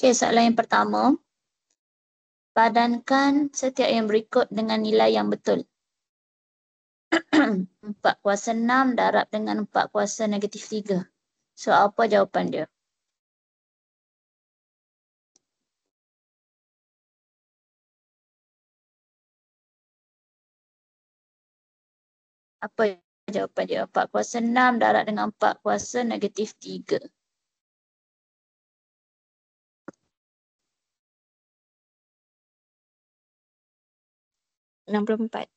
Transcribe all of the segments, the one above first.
Okey, soalan yang pertama. Padankan setiap yang berikut dengan nilai yang betul. 4/6 darab dengan 4/-3. So, apa jawapan dia? Apa jawapan dia? 4/6 darab dengan 4/-3. 64.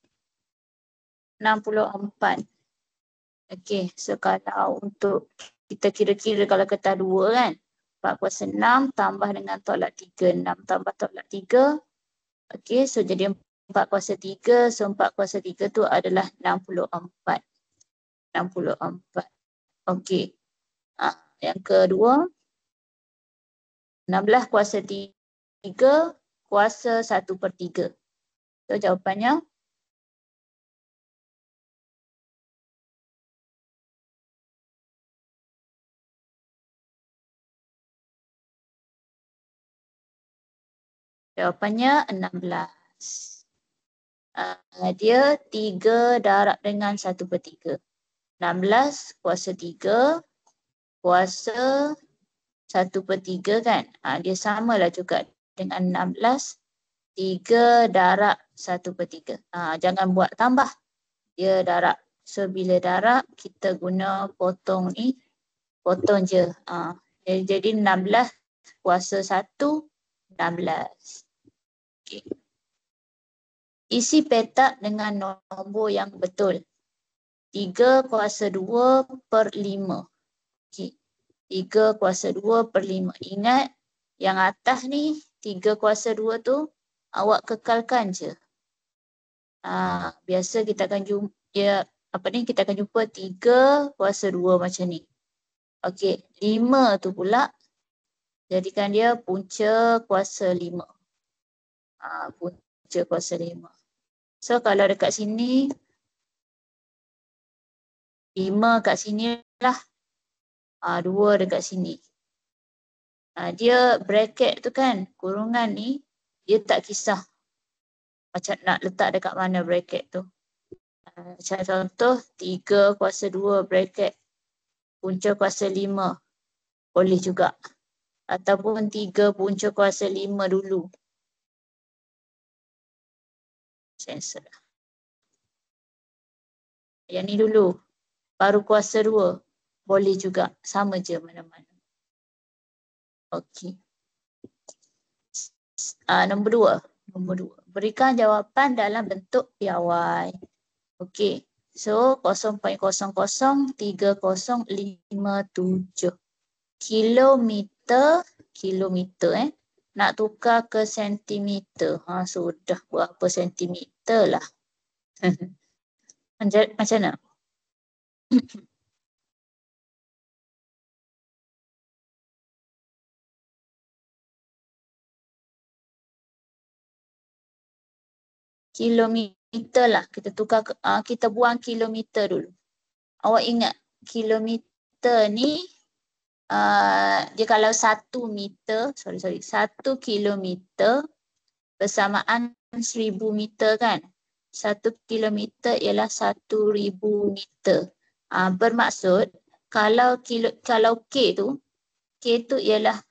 Okey, so kalau untuk kita kira-kira kalau ketah 2 kan. 4/6 tambah dengan tolak 3. 6 tambah tolak 3. Okey, so jadi 4/3. So 4/3 tu adalah 64. 64. Okey. Yang kedua, 16/3 kuasa 1/3. So jawapannya jawapannya 16. Dia 3 darab dengan 1/3. 16 kuasa 3 kuasa 1/3 kan. Dia samalah juga dengan 16 3 darab 1/3. Jangan buat tambah. Dia darab. So bila darab kita guna potong ni. Potong je. Jadi 16 kuasa 1 16. Okay. Isi petak dengan nombor yang betul. 3/2/5. Okay. 3/2/5. Ingat yang atas ni 3/2 tu awak kekalkan je. Biasa kita akan jumpa kita akan jumpa 3/2 macam ni. Okey, 5 tu pula jadikan dia punca kuasa 5. Punca kuasa 5. So kalau dekat sini 5 kat sini lah. 2 dekat sini. Dia bracket tu kan, kurungan ni dia tak kisah macam nak letak dekat mana bracket tu. Macam contoh 3/2 bracket punca kuasa 5 boleh juga. Ataupun 3 punca kuasa 5 dulu. Sensor. Yang ni dulu. Baru kuasa 2. Boleh juga. Sama je mana-mana. Okey. Nombor 2. Berikan jawapan dalam bentuk piawai. Okey. So 0.003057. Kilometer nak tukar ke sentimeter. Sudah berapa sentimeter lah. Macam mana? Kilometer lah. Kita tukar ke, kita buang kilometer dulu. Awak ingat kilometer ni dia kalau 1 meter, 1 kilometer bersamaan 1000 meter kan. 1 kilometer ialah 1000 meter. Bermaksud kalau K tu ialah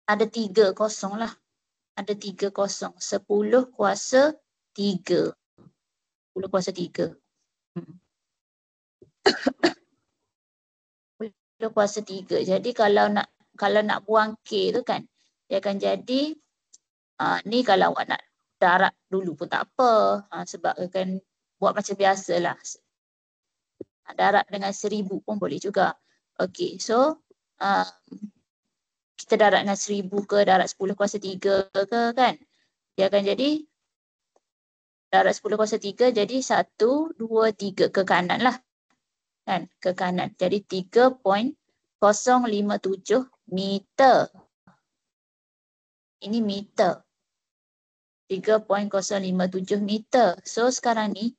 ada 3 kosong lah. Ada 3 kosong. 10 kuasa 3. 10 kuasa 3. 10 kuasa 3. Jadi kalau nak buang K tu kan, dia akan jadi ni kalau awak nak darab dulu pun tak apa. Sebab akan buat macam biasalah. Darab dengan 1000 pun boleh juga. Okey, so kita darab dengan 1000 ke darab 10 kuasa 3 ke kan. Dia akan jadi darab 10 kuasa 3 jadi 1, 2, 3 ke kanan lah. Kan, ke kanan. Jadi 3.057 meter. Ini meter. 3.057 meter. So sekarang ni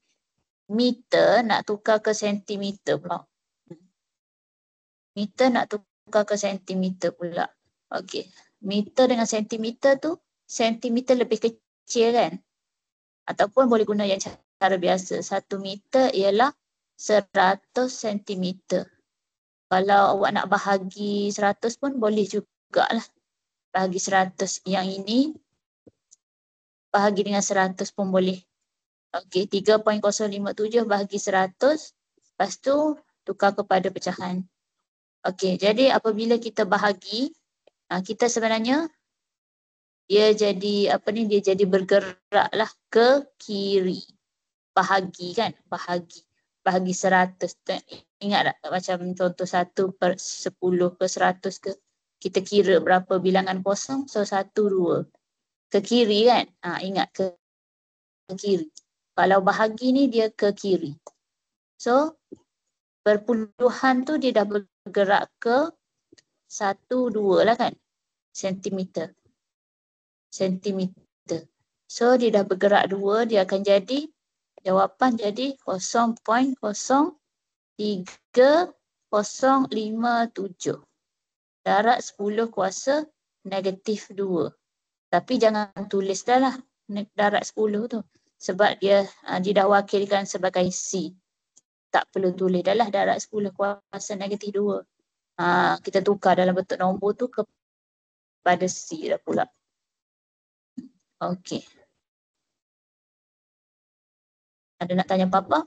meter nak tukar ke sentimeter pula. Meter nak tukar ke sentimeter pula. Okey. meter dengan sentimeter tu, sentimeter lebih kecil kan? Ataupun boleh guna yang cara biasa. 1 meter ialah 100 sentimeter. Kalau awak nak bahagi 100 pun boleh jugalah. Bahagi 100. Yang ini bahagi dengan 100 pun boleh. Okey, 3.057 bahagi 100. Lepas tu tukar kepada pecahan. Okey, jadi apabila kita bahagi, kita sebenarnya dia jadi dia jadi bergeraklah ke kiri. Bahagi kan? Bahagi 100. Ingat tak macam contoh 1/10 ke 100 ke? Kita kira berapa bilangan kosong. So 1, 2. Ke kiri kan? Ingat ke kiri. Kalau bahagi ni dia ke kiri. So perpuluhan tu dia dah bergerak ke 1, 2 lah kan? Sentimeter. So dia dah bergerak 2, dia akan jadi jawapan jadi 0.0307. Darab 10 kuasa negatif 2. Tapi jangan tulis dah lah darab 10 tu. Sebab dia dah wakilkan sebagai C. Tak perlu tulis dah lah darab 10 kuasa negatif 2. Kita tukar dalam bentuk nombor tu kepada C dah pula. Okey. Ada nak tanya apa-apa?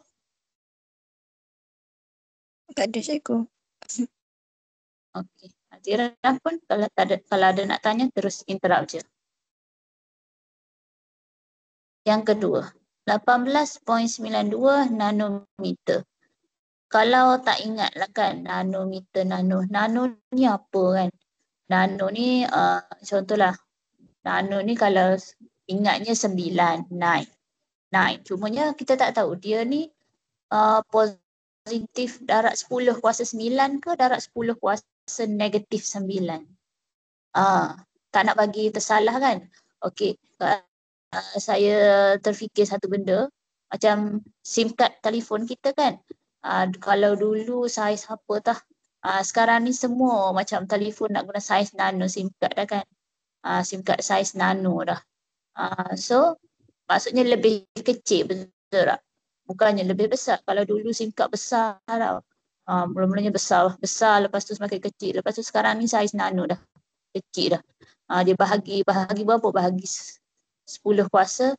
Tak ada cikgu. Okey. Tira pun kalau ada nak tanya terus interrupt je. Yang kedua, 18.92 nanometer. Kalau tak ingat lah kan nanometer, nano ni apa kan? Nano ni contohlah. Nano ni kalau ingatnya 9, 9. Cumanya kita tak tahu dia ni positif darab 10 kuasa 9 ke darab 10 kuasa negatif 9. Tak nak bagi tersalah kan? Okey. Saya terfikir satu benda. Macam SIM card telefon kita kan. Kalau dulu saiz apa tah. Sekarang ni semua macam telefon nak guna saiz nano SIM card dah kan. SIM card saiz nano dah. So maksudnya lebih kecil, betul tak? Bukannya lebih besar. Kalau dulu SIM card besar tau. Mula-mulanya besar lepas tu semakin kecil. Lepas tu sekarang ni saiz nano dah. Kecil dah. Dia bahagi berapa? Bahagi 10 kuasa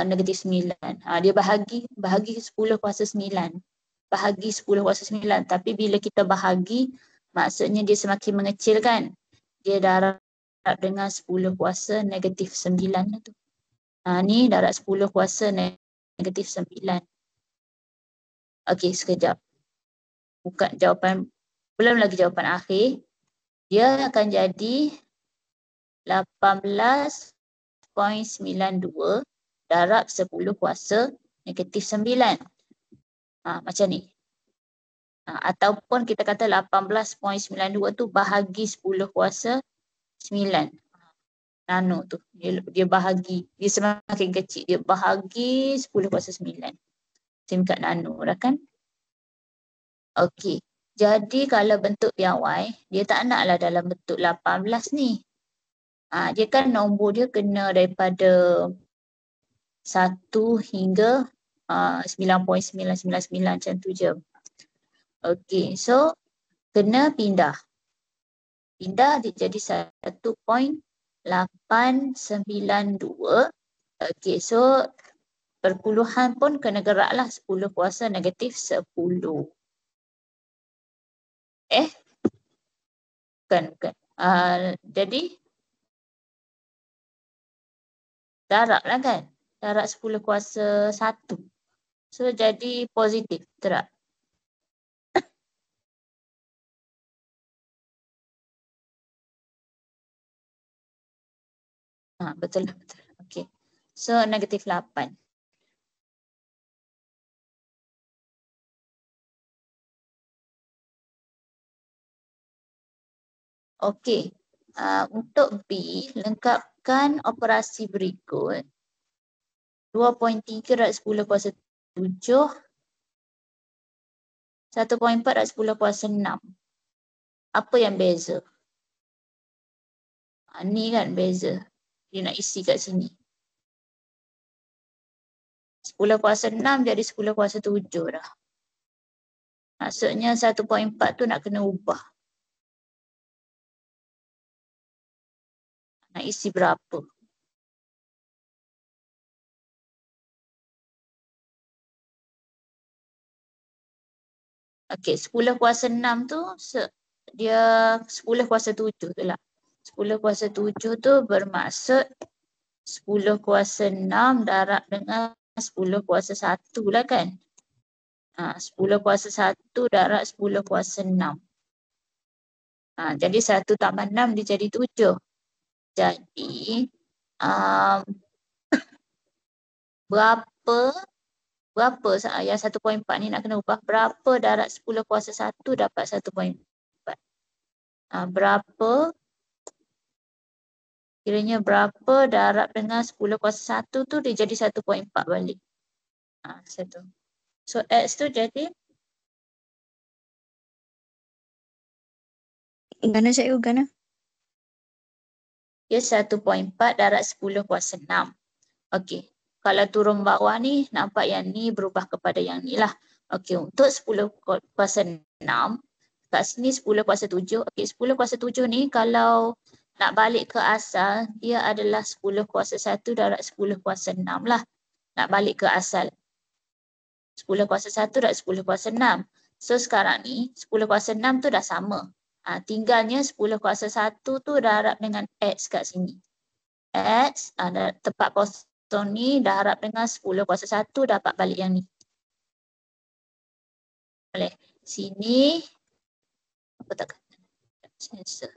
negatif 9. Dia bahagi 10 kuasa 9. Bahagi 10 kuasa 9. Tapi bila kita bahagi, maksudnya dia semakin mengecil kan? Dia darab dengan 10 kuasa negatif 9 tu. Ni darab 10 kuasa negatif 9. Okey, sekejap. Bukan jawapan, belum lagi jawapan akhir. Dia akan jadi 18.92 darab 10 kuasa negatif 9. Macam ni. Ataupun kita kata 18.92 tu bahagi 10 kuasa 9. Nano tu. Dia bahagi. Dia semakin kecil. Dia bahagi 10 kuasa 9. SIM card nano dah kan. Okey. Jadi kalau bentuk piawai, dia tak naklah dalam bentuk 18 ni. Dia kan nombor dia kena daripada 1 hingga 9.999 macam tu je. Okey, so kena pindah. Pindah dia jadi 1.892. Okey, so perpuluhan pun kena geraklah 10 kuasa negatif 10. Bukan. Jadi darab lah kan. Darab 10 kuasa 1. So jadi positif, betul tak? Betul. Okey. So negatif 8. Okey. Untuk B, lengkapkan operasi berikut. 2.3 darab 10 kuasa 7. 1.4 darab 10 kuasa 6. Apa yang beza? Ni kan beza. Dia nak isi kat sini. 10/6 jadi 10/7 dah. Maksudnya 1.4 tu nak kena ubah. Nak isi berapa? Okey, 10/6 tu dia 10/7 tu lah. 10/7 tu bermaksud 10/6 darab dengan 10/1 lah kan. 10/1 darab 10/6. Jadi 1 tambah 6 dia jadi 7. Jadi berapa yang 1.4 ni nak kena ubah. Berapa darab 10/1 dapat 1.4. Berapa kiranya berapa darab dengan 10/1 tu dia jadi 1.4 balik. Satu. So X tu jadi Gana cikgu, gana? dia 1.4 darab 10/6. Okey. Kalau turun bawah ni nampak yang ni berubah kepada yang ni lah. Okey, untuk 10/6 kat sini 10/7. Okey, 10/7 ni kalau nak balik ke asal dia adalah 10/1 darab 10/6 lah. Nak balik ke asal. 10/1 darab 10/6. So sekarang ni 10/6 tu dah sama. Tinggalnya 10/1 tu darab dengan X kat sini. X tempat kosong ni darab dengan 10/1 dapat balik yang ni. Boleh. Sini apa tak kata? Sensor.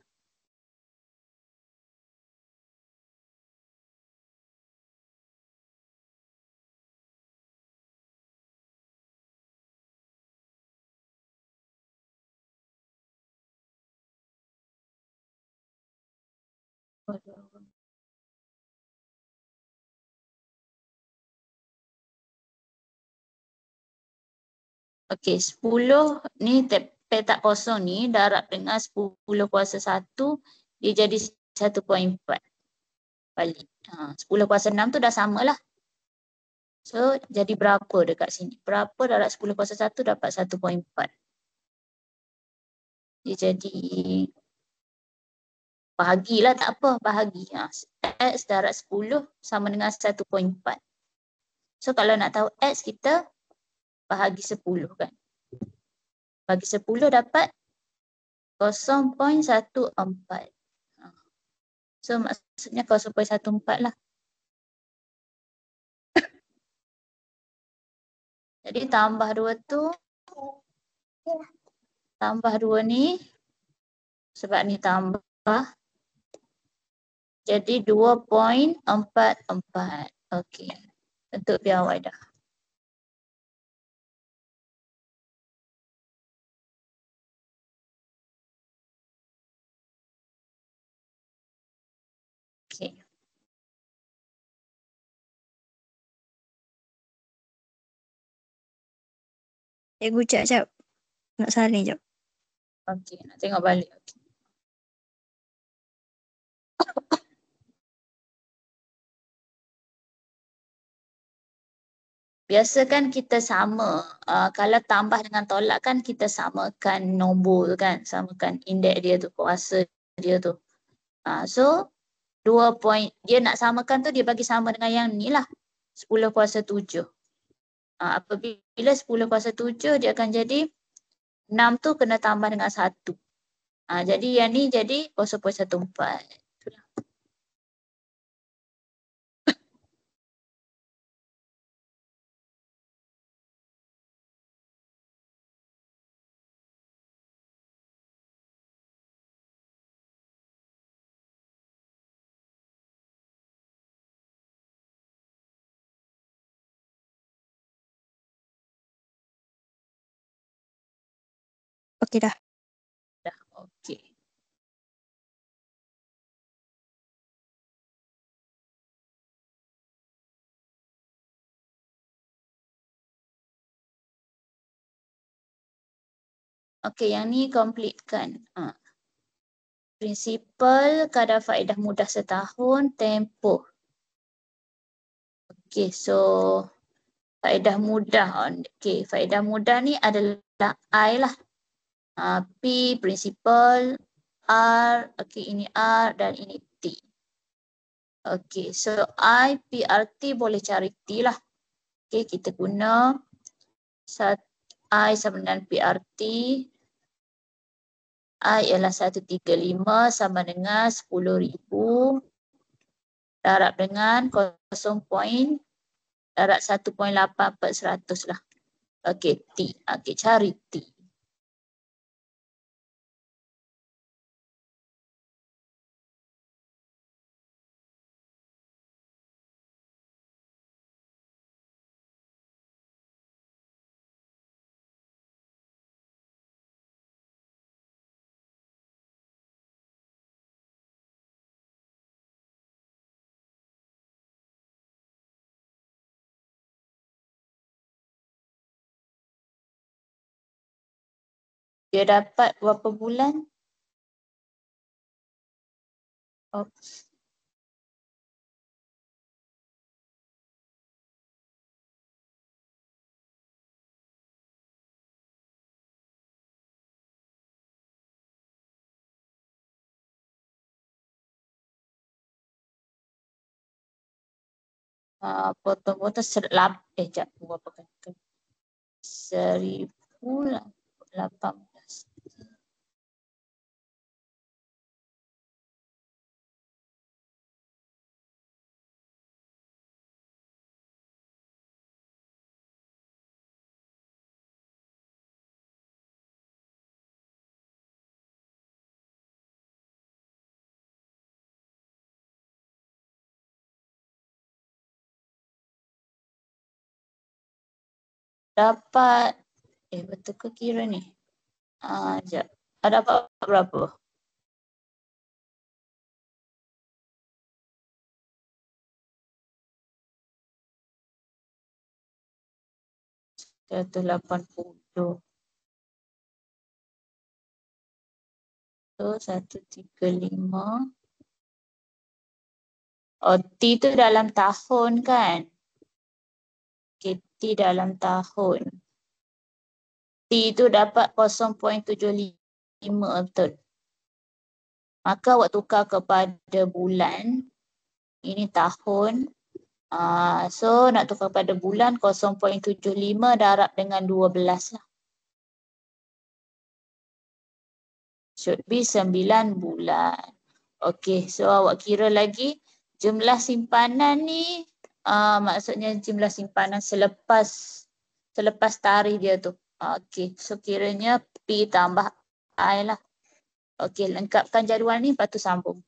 Okey, 10 ni petak kosong ni darab dengan 10/1 dia jadi 1.4 balik. 10/6 tu dah sama lah. So jadi berapa dekat sini? Berapa darab 10/1 dapat 1.4. Dia jadi bahagilah tak apa, bahagi. X darab 10 sama dengan 1.4. So kalau nak tahu X kita bahagi 10 kan. Bagi 10 dapat 0.14. So maksudnya 0.14 lah. Jadi tambah 2 tu, tambah 2 ni, sebab ni tambah, jadi 2.44. Okey, untuk piawai dah. Okey. Cikgu, jap. Nak salin jap. Okey, nak tengok balik. Okay. Biasa kan kita sama, kalau tambah dengan tolak kan kita samakan nombor kan, samakan indeks dia tu, kuasa dia tu. So 2 point, dia nak samakan tu dia bagi sama dengan yang ni lah, 10/7. Apabila 10/7 dia akan jadi 6 tu kena tambah dengan 1. Jadi yang ni jadi 0.14. Okey dah. Dah, okey. Okey, yang ni complete kan. Prinsipal kadar faedah mudah setahun, tempoh. Okey, so faedah mudah. Okey, faedah mudah ni adalah I lah. P, prinsipal, R, okey ini R dan ini T. Okey, so I, P, R, T boleh cari T lah. Okey, kita guna I sama dengan PRT. I ialah 135 sama dengan 10,000 darab dengan 1.8400 lah. Okey, T. Okey, cari T. Dia dapat berapa bulan? Oops. Potong-potong sekejap. Berapa kali? 1,018. Dapat, betul ke kira ni? Sekejap. Dapat berapa? Seratus 180. So, 135. Oh, T tu dalam tahun kan? Okay, T dalam tahun. T tu dapat 0.75, betul. Maka awak tukar kepada bulan. Ini tahun. So, nak tukar pada bulan 0.75 darab dengan 12 lah. Should be 9 bulan. Okey, so awak kira lagi jumlah simpanan ni, maksudnya jumlah simpanan selepas tarikh dia tu. Okey, so kiranya P tambah I lah. Okey, lengkapkan jadual ni, lepas tu sambung.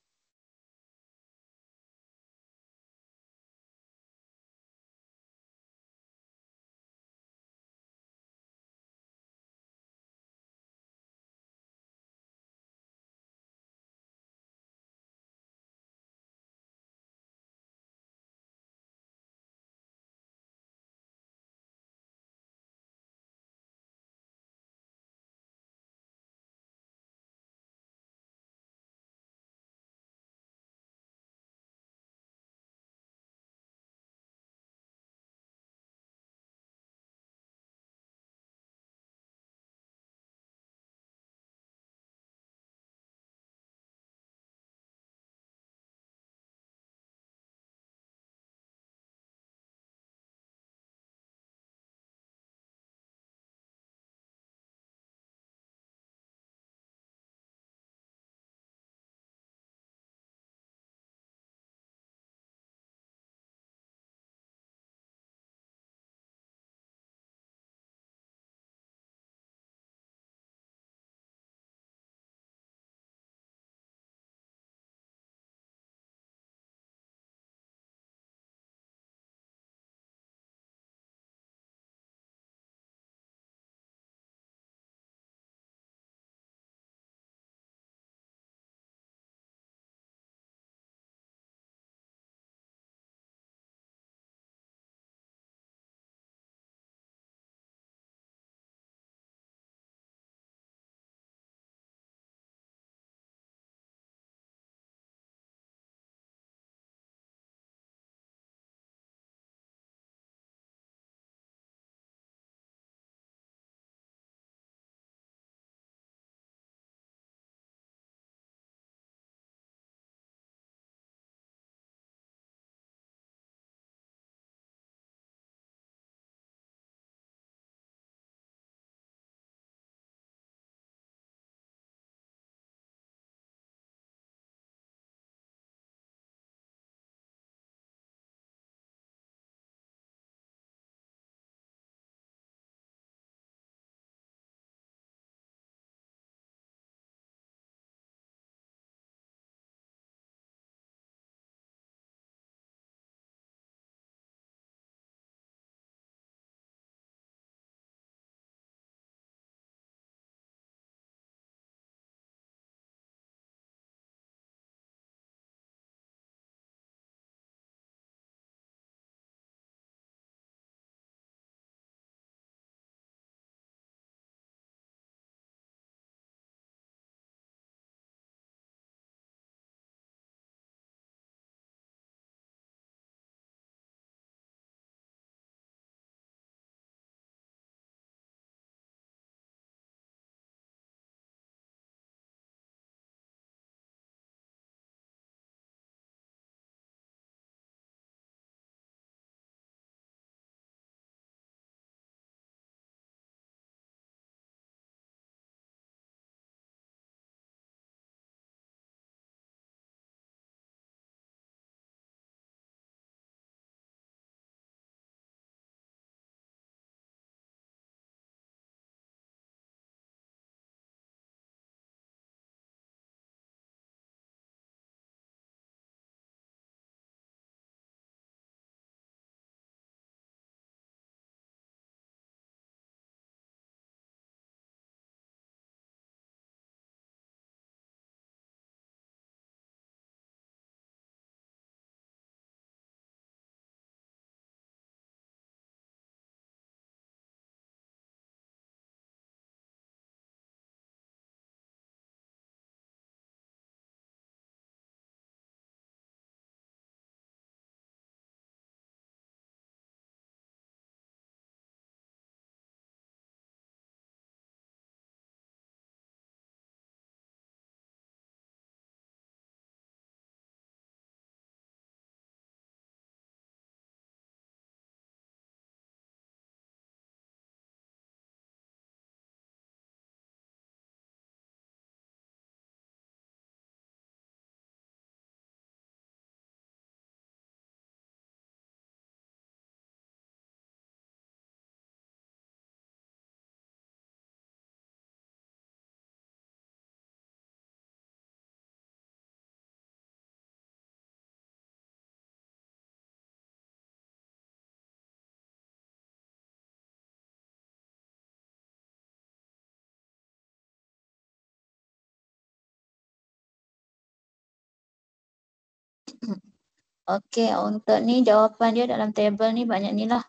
Okey, untuk ni jawapan dia dalam tabel ni banyak ni lah.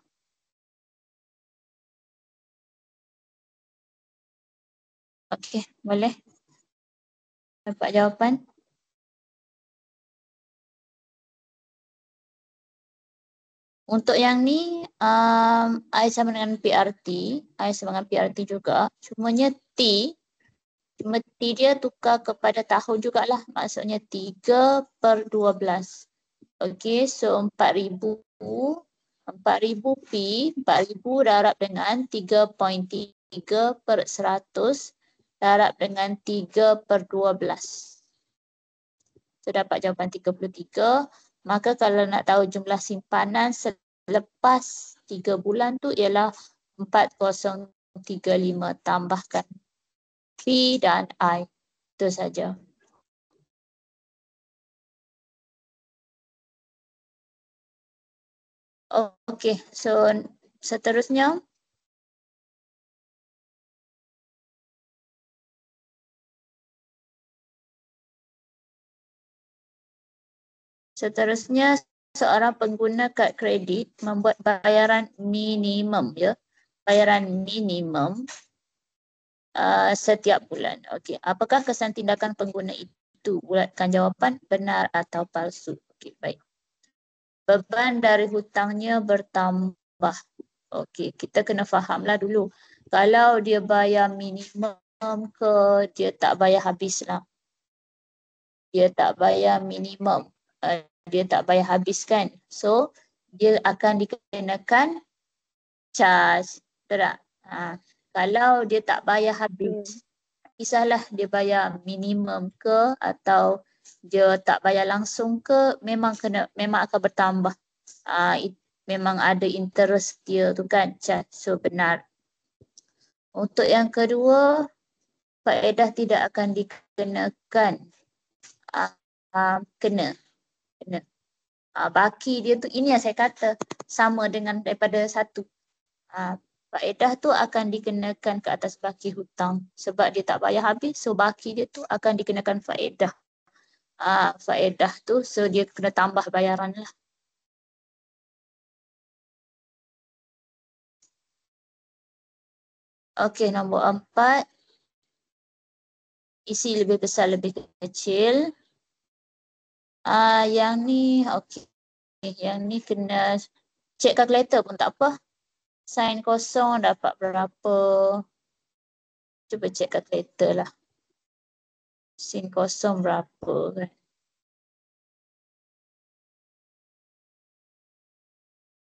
Okey, boleh. Dapat jawapan. Untuk yang ni, I sama dengan PRT. I sama dengan PRT juga. Cumanya cuma T dia tukar kepada tahun jugalah. Maksudnya 3/12. Okey, so 4,000. 4,000 P, 4,000 darab dengan 3.3/100 darab dengan 3/12. So dapat jawapan 33. Maka kalau nak tahu jumlah simpanan selepas 3 bulan tu ialah 4035. Tambahkan P dan I. Itu saja. Okey, so seterusnya. Seterusnya, seorang pengguna kad kredit membuat bayaran minimum, ya. Bayaran minimum setiap bulan. Okey, apakah kesan tindakan pengguna itu? Bulatkan jawapan benar atau palsu. Okey, baik. Beban dari hutangnya bertambah. Okey, kita kena fahamlah dulu. Kalau dia bayar minimum ke dia tak bayar habis lah. Dia tak bayar minimum. Dia tak bayar habis kan. So, dia akan dikenakan charge. Betul tak? Kalau dia tak bayar habis, kisahlah dia bayar minimum ke atau dia tak bayar langsung ke, memang akan bertambah. Memang ada interest dia tu kan, charge. So, benar. Untuk yang kedua, faedah tidak akan dikenakan. Kena. Baki dia tu, ini yang saya kata sama dengan daripada satu. Faedah tu akan dikenakan ke atas baki hutang sebab dia tak bayar habis, so baki dia tu akan dikenakan faedah. Faedah tu, so dia kena tambah bayaran lah. Okey, nombor 4. Isi lebih besar lebih kecil. Yang ni, okey. Yang ni kena check calculator pun tak apa. Sin kosong dapat berapa? Cuba check calculator lah. Sin kosong berapa kan?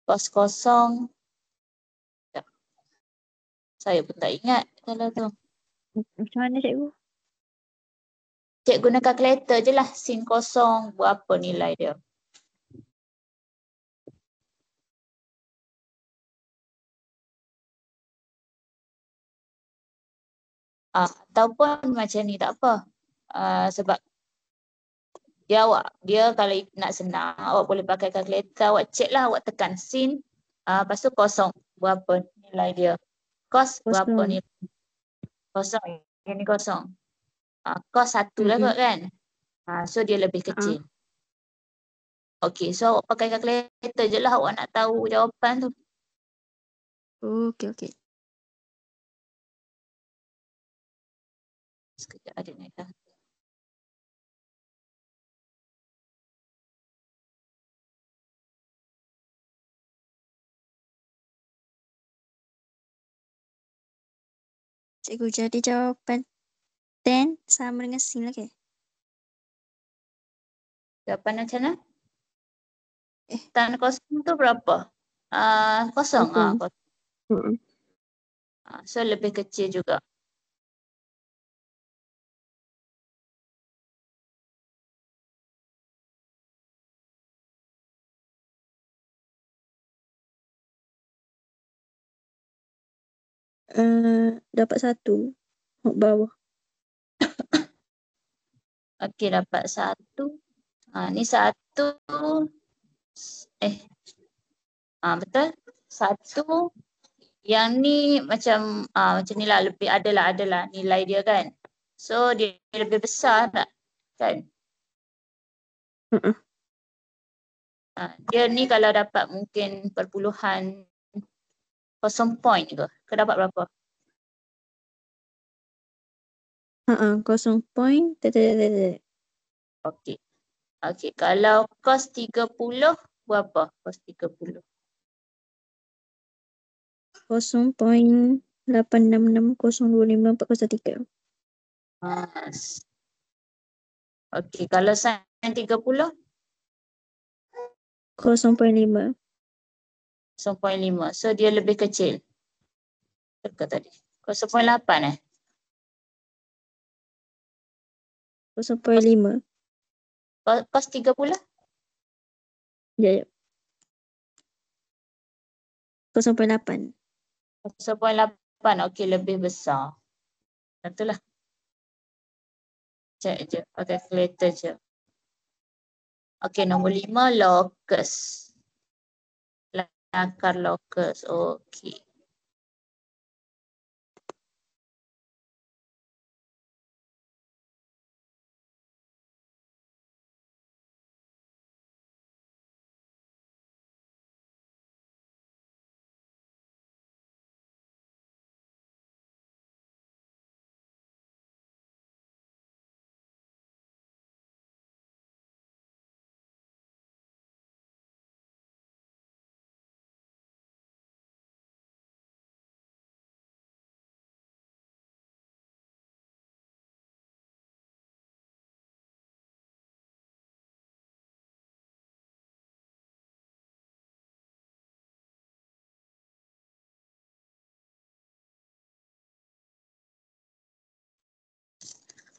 Kos kosong. Saya pun tak ingat kalau tu. Macam mana cikgu? Cik guna calculator je lah. Sin kosong berapa nilai dia. Ataupun macam ni tak apa. Sebab dia kalau nak senang, awak boleh pakai calculator, awak check lah, awak tekan sin, lepas tu kosong, berapa nilai dia. Kos berapa nilai. Kosong, ini kosong. Kos 1 lah kot kan. So dia lebih kecil. Okey, so awak pakai calculator je lah, awak nak tahu jawapan tu. Okey. Sekejap ada naik dah. Cikgu, jadi jawapan 10 sama dengan sin lah ke? Jawapan macam mana? Tan kosong tu berapa? Kosong. Kosong. So lebih kecil juga. Dapat 1. Bawah. Okey, dapat 1. Ni 1. Betul. 1. Yang ni macam ni lah, lebih adalah nilai dia kan. So dia lebih besar tak? Kan? Dia ni kalau dapat mungkin perpuluhan 0 point ke? Kau dapat berapa? 0 point. Okey. Okey, kalau cos 30 berapa? Cos 30. 0.86602543. Okey, kalau sin 30 0.5. 0.5. So dia lebih kecil. Berapa tadi? 0.8 0.5. Cos 30? Ya. 0.8. 0.8. Okey, lebih besar. Itulah. Cek je. Pakai calculator je. Okey, nombor 5 locus. Akar locus. Okey.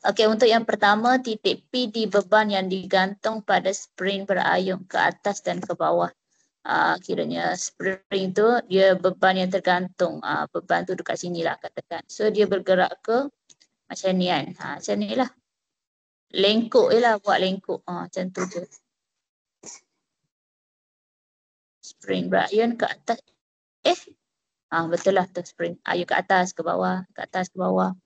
Okey, untuk yang pertama, titik P di beban yang digantung pada spring berayun ke atas dan ke bawah. Kiranya spring tu dia beban yang tergantung. Beban tu dekat sini lah katakan. So dia bergerak ke macam ni kan. Macam ni lah. Lengkuk je lah, buat lengkuk. Macam tu je. Spring berayun ke atas. Betul lah tu spring. Ayun ke atas, ke bawah, ke atas, ke bawah.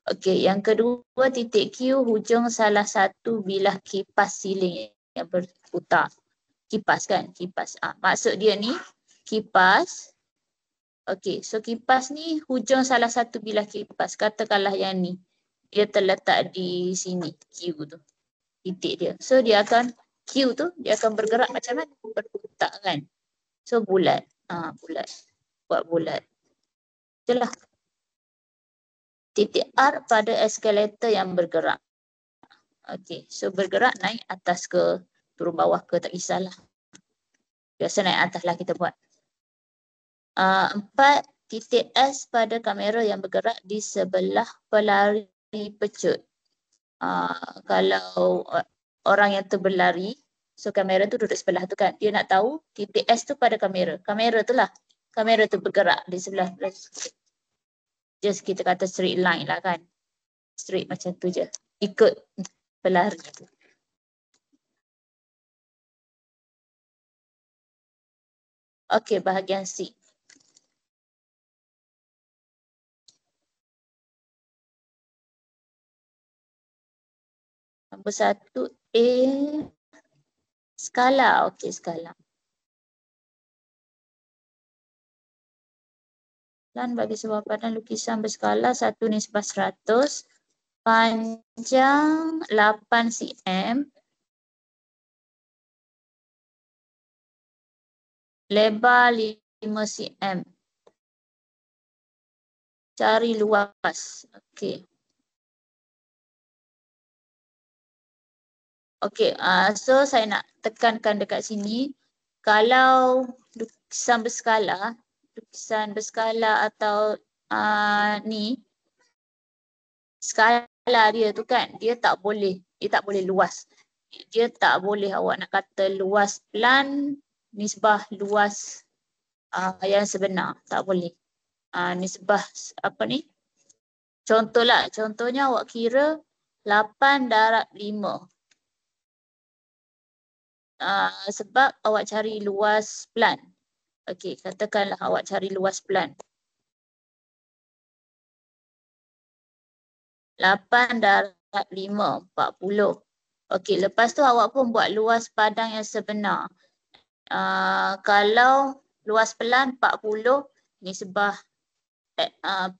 Okey, yang kedua titik Q hujung salah satu bilah kipas siling yang berputar. Kipas kan? Kipas. Maksud dia ni kipas. Okey, so kipas ni hujung salah satu bilah kipas. Katakanlah yang ni. Dia terletak di sini, Q tu. Titik dia. So dia akan, Q tu dia akan bergerak macam mana? Berputar kan? So bulat. Bulat. Buat bulat. Itulah. Titik R pada eskalator yang bergerak. Okey, so bergerak naik atas ke turun bawah ke tak kisahlah. Biasa naik atas lah kita buat. 4, titik S pada kamera yang bergerak di sebelah pelari pecut. Kalau orang yang terberlari, so kamera tu duduk sebelah tu kan. Dia nak tahu titik S tu pada kamera. Kamera tu lah. Kamera tu bergerak di sebelah. Just kita kata straight line lah kan. Straight macam tu je. Ikut pelari tu. Okey, bahagian C. Nombor 1 A. Skala. Okey, skala. Dan bagi sebuah padan lukisan berskala 1:100, panjang 8 cm, lebar 5 cm. Cari luas. Okey. Okey, so saya nak tekankan dekat sini, kalau lukisan berskala atau ni skala dia tu kan, dia tak boleh luas. Dia tak boleh awak nak kata luas plan nisbah luas yang sebenar, tak boleh. Nisbah apa ni? Contohnya awak kira 8/5. Sebab awak cari luas plan. Okey, katakanlah awak cari luas plan. 8/5, 40. Okey, lepas tu awak pun buat luas padang yang sebenar. Kalau luas pelan 40, ni sebah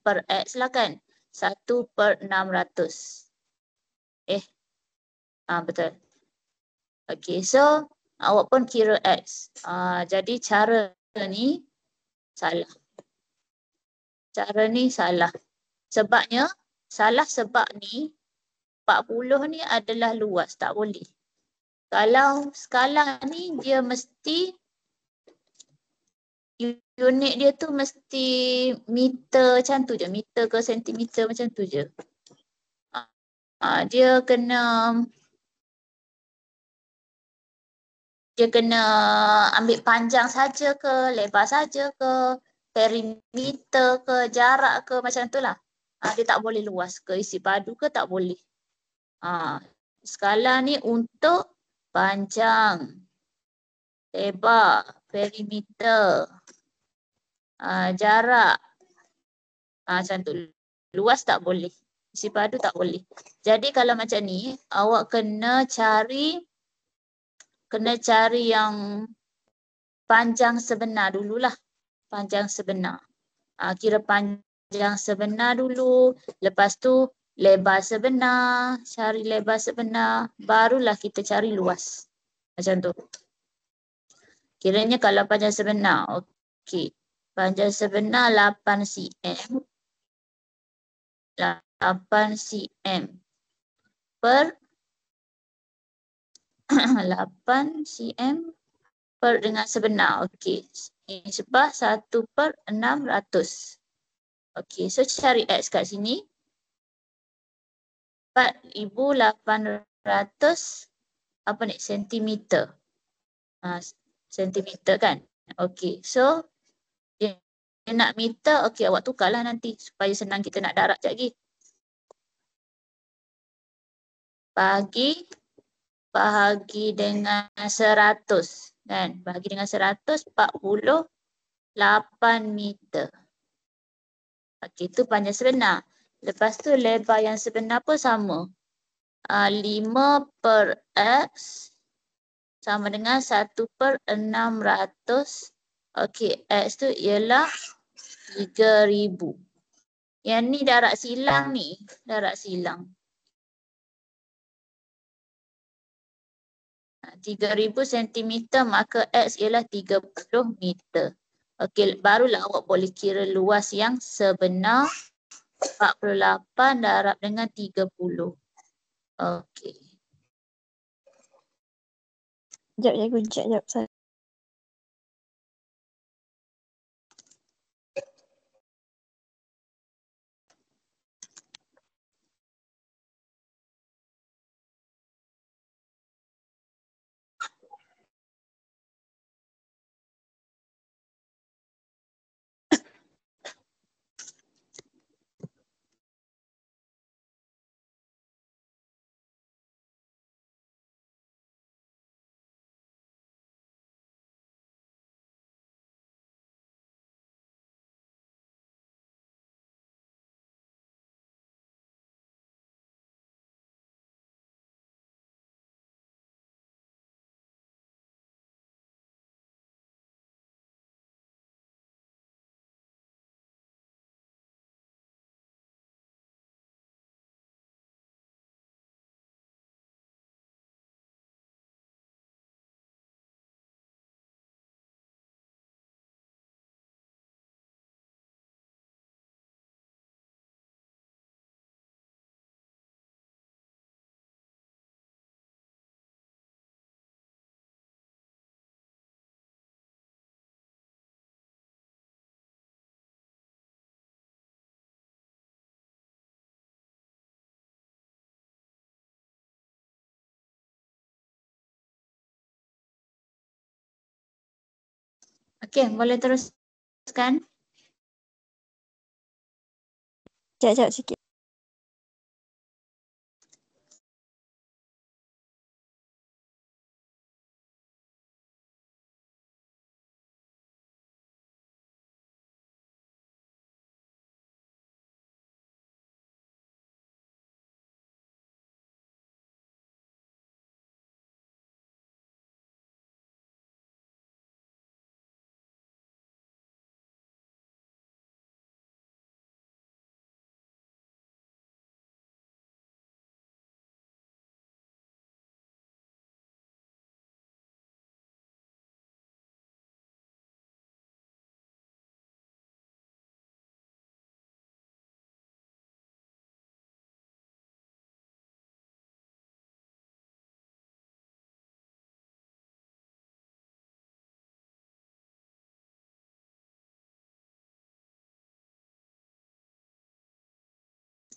per X lah kan. 1/600. Betul. Okay, so awak pun kira X. Jadi cara ni salah. Cara ni salah. Sebabnya, salah sebab ni 40 ni adalah luas, tak boleh. Kalau skala ni dia mesti unit dia tu mesti meter macam tu je, meter ke sentimeter macam tu je. Dia kena ambil panjang saja ke, lebar saja ke, perimeter ke, jarak ke, macam tu lah. Dia tak boleh luas ke, isi padu ke, tak boleh. Skala ni untuk panjang, lebar, perimeter, jarak. Macam tu. Luas tak boleh. Isi padu tak boleh. Jadi kalau macam ni, awak kena cari yang panjang sebenar dululah. Panjang sebenar. Kira panjang sebenar dulu. Lepas tu lebar sebenar. Cari lebar sebenar. Barulah kita cari luas. Macam tu. Kiranya kalau panjang sebenar. Okey. Panjang sebenar 8 cm. 8 cm per 8 cm per dengan sebenar. Okey. Ini sebab 1/600. Okey, so cari X kat sini. 4,800 apa ni? Sentimeter. Sentimeter kan? Okey, so dia nak meter. Okey, awak tukarlah nanti supaya senang kita nak darab sekejap lagi. Bahagi dengan 100 kan? Bahagi dengan 100, 48 meter. Okey, itu panjang sebenar. Lepas tu lebar yang sebenar pun sama. 5/X sama dengan 1/600. Okey, X tu ialah 3,000. Yang ni darab silang ni. Darab silang. 3,000 cm maka X ialah 30 meter. Okey, barulah awak boleh kira luas yang sebenar 48 darab dengan 30. Okey. Sekejap, cikgu. Sekejap. Okey, boleh teruskan? Sekejap sikit.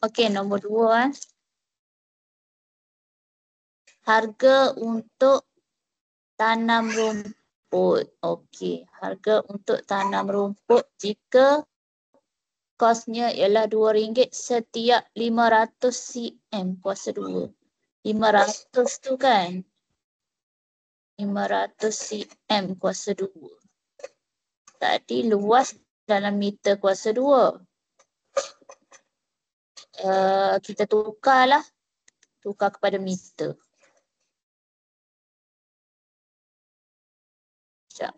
Okey, nombor 2 Harga untuk tanam rumput. Okey, harga untuk tanam rumput jika kosnya ialah RM2 setiap 500 cm kuasa 2. 500 tu kan? 500 cm kuasa 2. Tadi luas dalam meter kuasa 2. Kita tukarlah. Tukar kepada meter. Sekejap.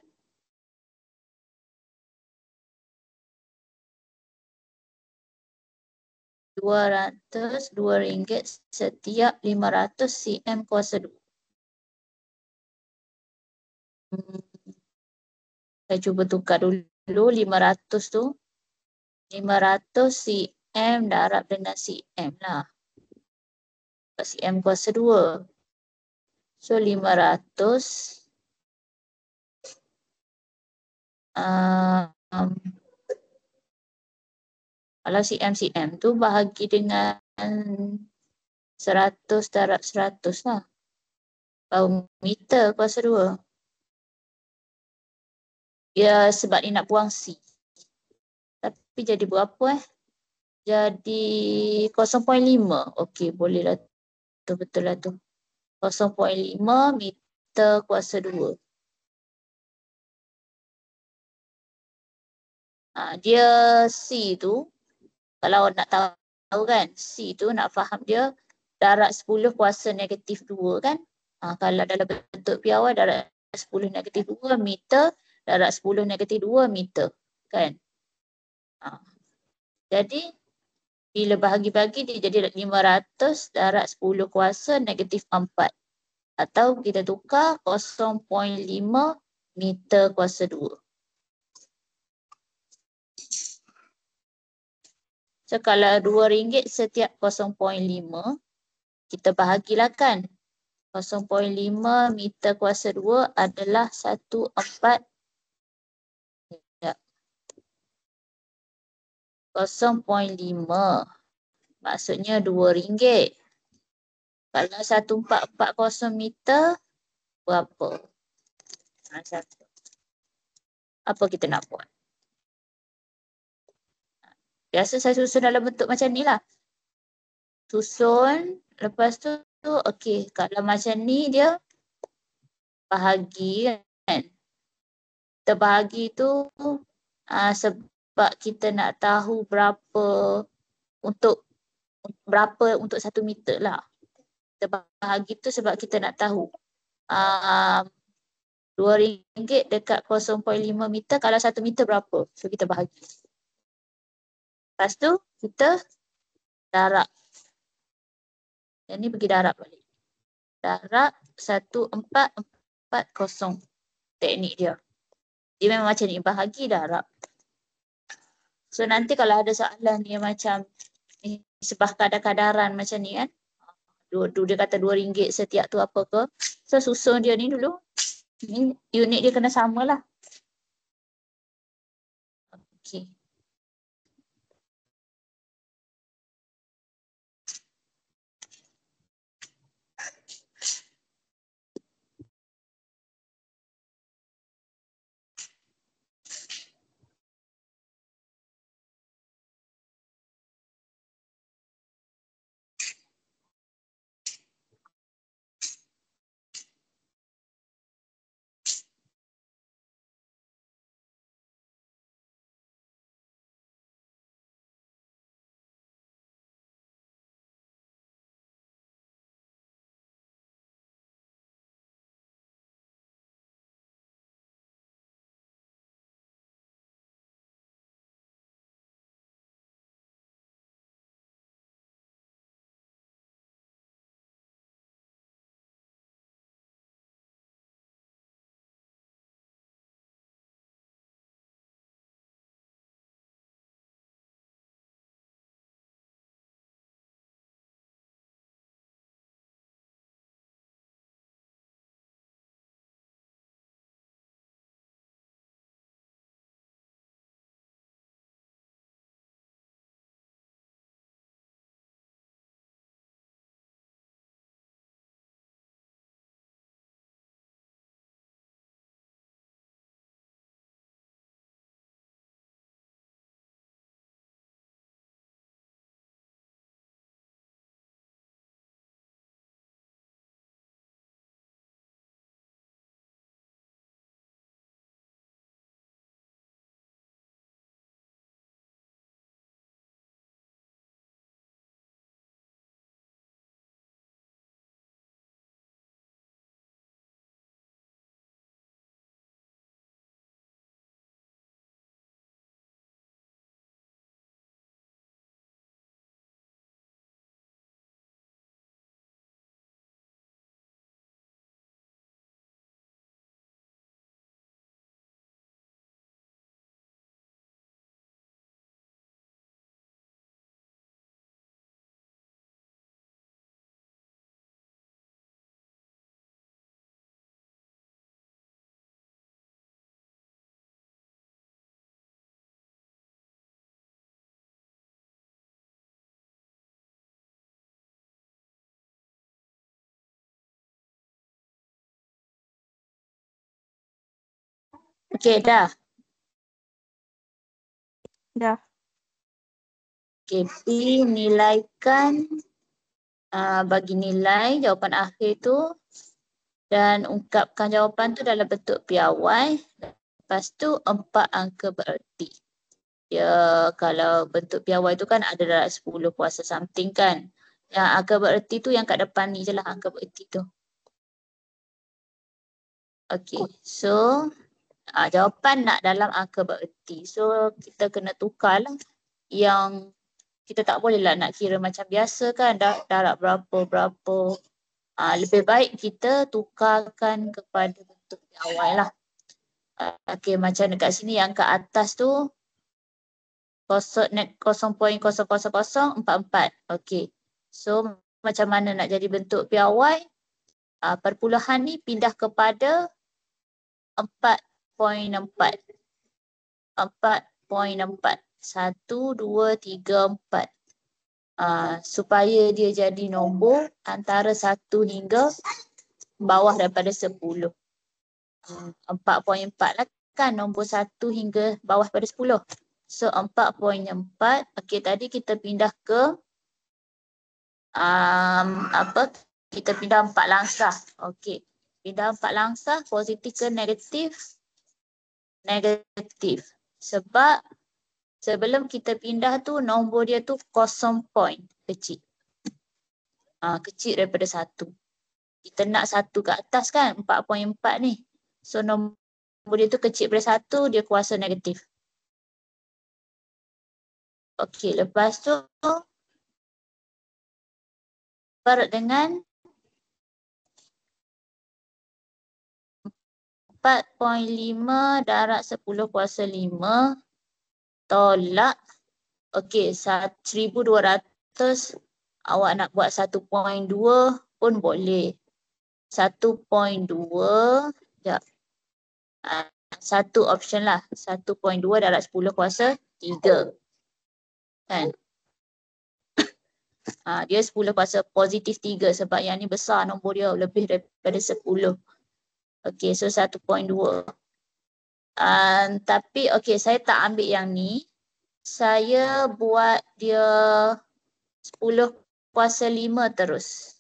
RM2 setiap 500 cm kuasa 2. Saya cuba tukar dulu 500 tu. 500 cm darab dengan cm lah. Cm kuasa 2. So 500 kalau cm tu bahagi dengan 100 darab 100 lah. Baru meter kuasa 2. Ya sebab ni nak buang C. Tapi jadi berapa Jadi 0.5. Okey, boleh lah tu, betul lah tu. 0.5 meter kuasa 2. Dia C tu, kalau nak tahu kan, C tu nak faham dia darab 10 kuasa negatif 2 kan. Kalau dalam bentuk piawai darab 10 negatif 2 meter, darab 10 negatif 2 meter kan. Jadi bila bahagi-bagi dia jadi 500 darab 10 kuasa negatif 4. Atau kita tukar 0.5 meter kuasa 2. So kalau RM2 setiap 0.5, kita bahagilah kan. 0.5 meter kuasa 2 adalah 1/4. 0.5. Maksudnya RM2. Kalau 1440 meter, berapa? Apa kita nak buat? Biasa saya susun dalam bentuk macam ni lah. Susun, lepas tu, okey. Kalau macam ni dia bahagi kan. Kita bahagi tu sebab kita nak tahu berapa untuk 1 meter lah. Kita bahagi tu sebab kita nak tahu. RM2 dekat 0.5 meter, kalau 1 meter berapa? So kita bahagi. Lepas tu kita darab. Yang ni pergi darab balik. Darab 1440. Teknik dia. Dia memang macam ni, bahagi darab. So nanti kalau ada soalan dia macam sebab kadar-kadaran macam ni kan. Dia kata RM2 setiap tu apa ke. So susun dia ni dulu. Ni unit dia kena sama lah. Okey. Okey, dah. Dah. Okey, B nilaikan bagi nilai jawapan akhir tu dan ungkapkan jawapan tu dalam bentuk piawai. Lepas tu 4 angka bererti. Ya, kalau bentuk piawai tu kan ada dalam 10 kuasa something kan. Yang angka bererti tu yang kat depan ni je lah angka bererti tu. Okey, so jawapan nak dalam angka bererti. So kita kena tukar lah. Yang kita tak boleh lah nak kira macam biasa kan. Darab berapa. Lebih baik kita tukarkan kepada bentuk piawai lah. Okey, macam dekat sini yang kat atas tu 0.000044. Okey. So macam mana nak jadi bentuk piawai? Perpuluhan ni pindah kepada 4.4. 4.4. 1, 2, 3, 4. Supaya dia jadi nombor antara 1 hingga bawah daripada 10. 4.4 lah kan, nombor 1 hingga bawah daripada 10. So 4.4. Okey, tadi kita pindah ke kita pindah 4 langkah. Okey. Pindah 4 langkah, positif ke negatif? Negatif. Sebab sebelum kita pindah tu nombor dia tu 0 point, kecil. Kecil daripada 1. Kita nak 1 ke atas kan, 4.4 ni. So nombor dia tu kecil daripada 1, dia kuasa negatif. Okey, lepas tu per dengan 4.5 darab 10 kuasa 5 tolak. Okey, 1200 awak nak buat 1.2 pun boleh. 1.2, sekejap. Satu option lah. 1.2 darab 10 kuasa 3. Kan? Dia 10 kuasa positif 3 sebab yang ni besar nombor dia lebih daripada 10. Okey, so 1.2. Tapi okey, saya tak ambil yang ni. Saya buat dia 10 kuasa 5 terus.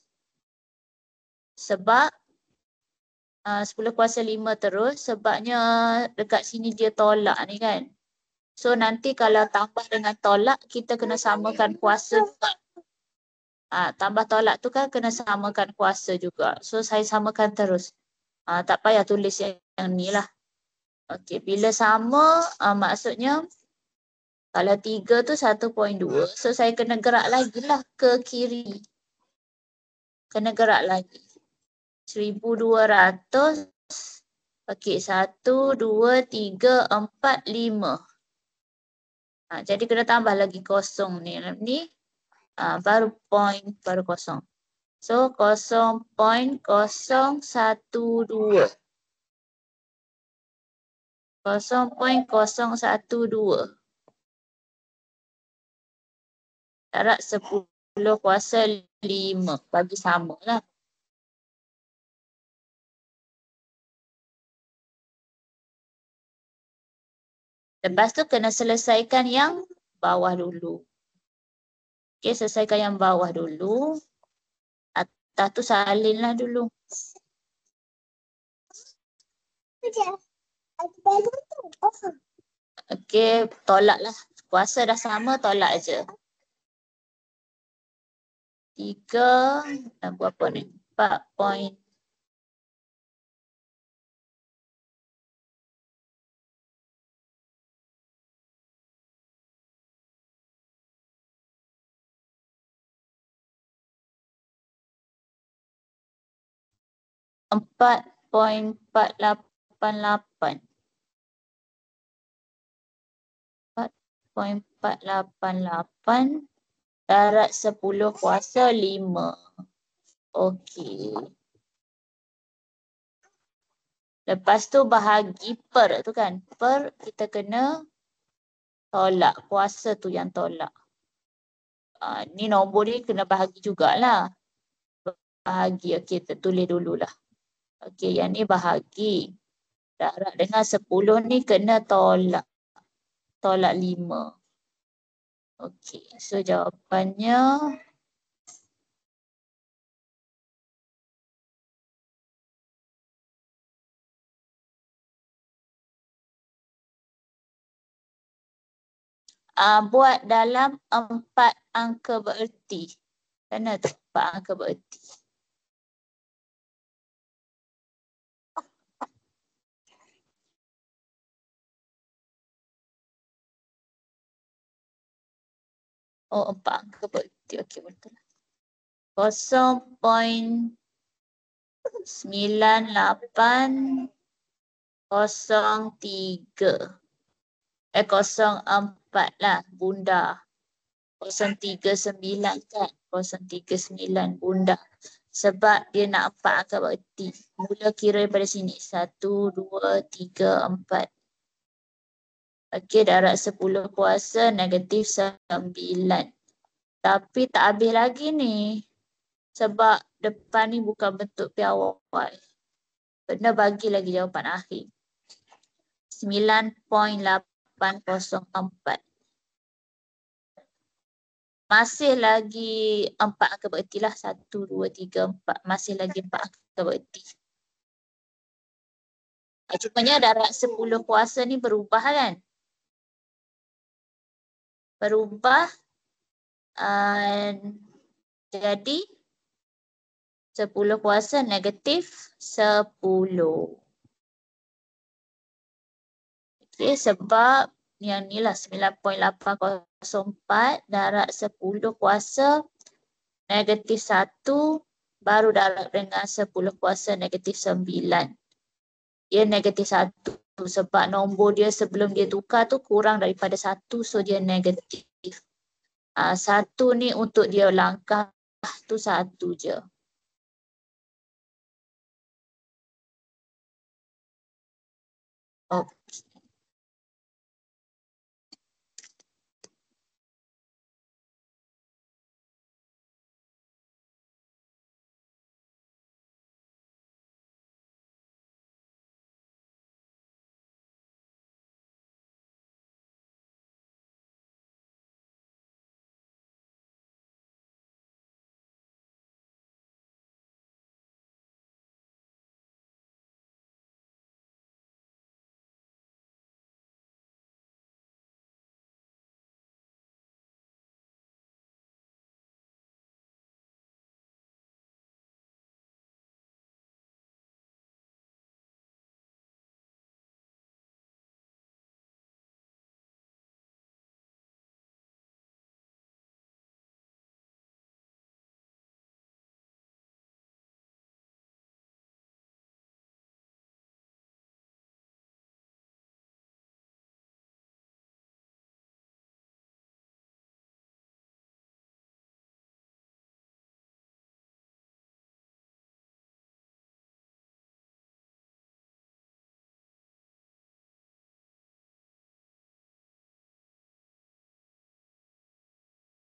Sebab 10 kuasa 5 terus sebabnya dekat sini dia tolak ni kan. So nanti kalau tambah dengan tolak kita kena samakan kuasa juga. Tambah tolak tu kan kena samakan kuasa juga. So saya samakan terus. Tak payah tulis yang ni lah. Okey, bila sama maksudnya kalau 3 tu 1.2. So saya kena gerak lagi lah ke kiri. Kena gerak lagi. 1200. Okey, 1, 2, 3, 4, 5. Jadi kena tambah lagi kosong ni. Baru point, baru kosong. So 0.012. 0.012. Darab 10 kuasa 5. Bagi sama lah. Lepas tu kena selesaikan yang bawah dulu. Okey, selesaikan yang bawah dulu. Atas tu salinlah dulu. Okey, tolaklah. Kuasa dah sama, tolak je. 3, berapa ni? 4 point. Empat point 488. 4.488 darab 10 kuasa 5. Okey. Lepas tu bahagi per tu kan. Per kita kena tolak. Kuasa tu yang tolak. Ni nombor ni kena bahagi jugalah. Bahagi. Okey, kita tulis dululah. Okey, yang ni bahagi. Darab dengan 10 ni kena tolak. Tolak 5. Okey, so jawapannya buat dalam 4 angka bererti. Kena tu 4 angka bererti. Oh, 4 angka bererti. Okey, betul. 0.9803. 04 lah, bunda. 039 kan? 039 bunda. Sebab dia nak 4 angka bererti. Mula kira daripada sini. 1, 2, 3, 4. Okey, darab 10 kuasa negatif 9. Tapi tak habis lagi ni. Sebab depan ni bukan bentuk piawai. Kena bagi lagi jawapan akhir. 9.804. Masih lagi 4 angka bererti lah. 1, 2, 3, 4. Masih lagi 4 angka bererti. Cumanya darab 10 kuasa ni berubah kan? Berubah. Jadi 10 kuasa negatif 10. Okey, sebab yang ni lah 9.804 darab 10 kuasa negatif 1 baru darab dengan 10 kuasa negatif 9. Dia negatif 1 sebab nombor dia sebelum dia tukar tu kurang daripada 1, so dia negatif. 1 ni untuk dia langkah tu 1 je. Okey.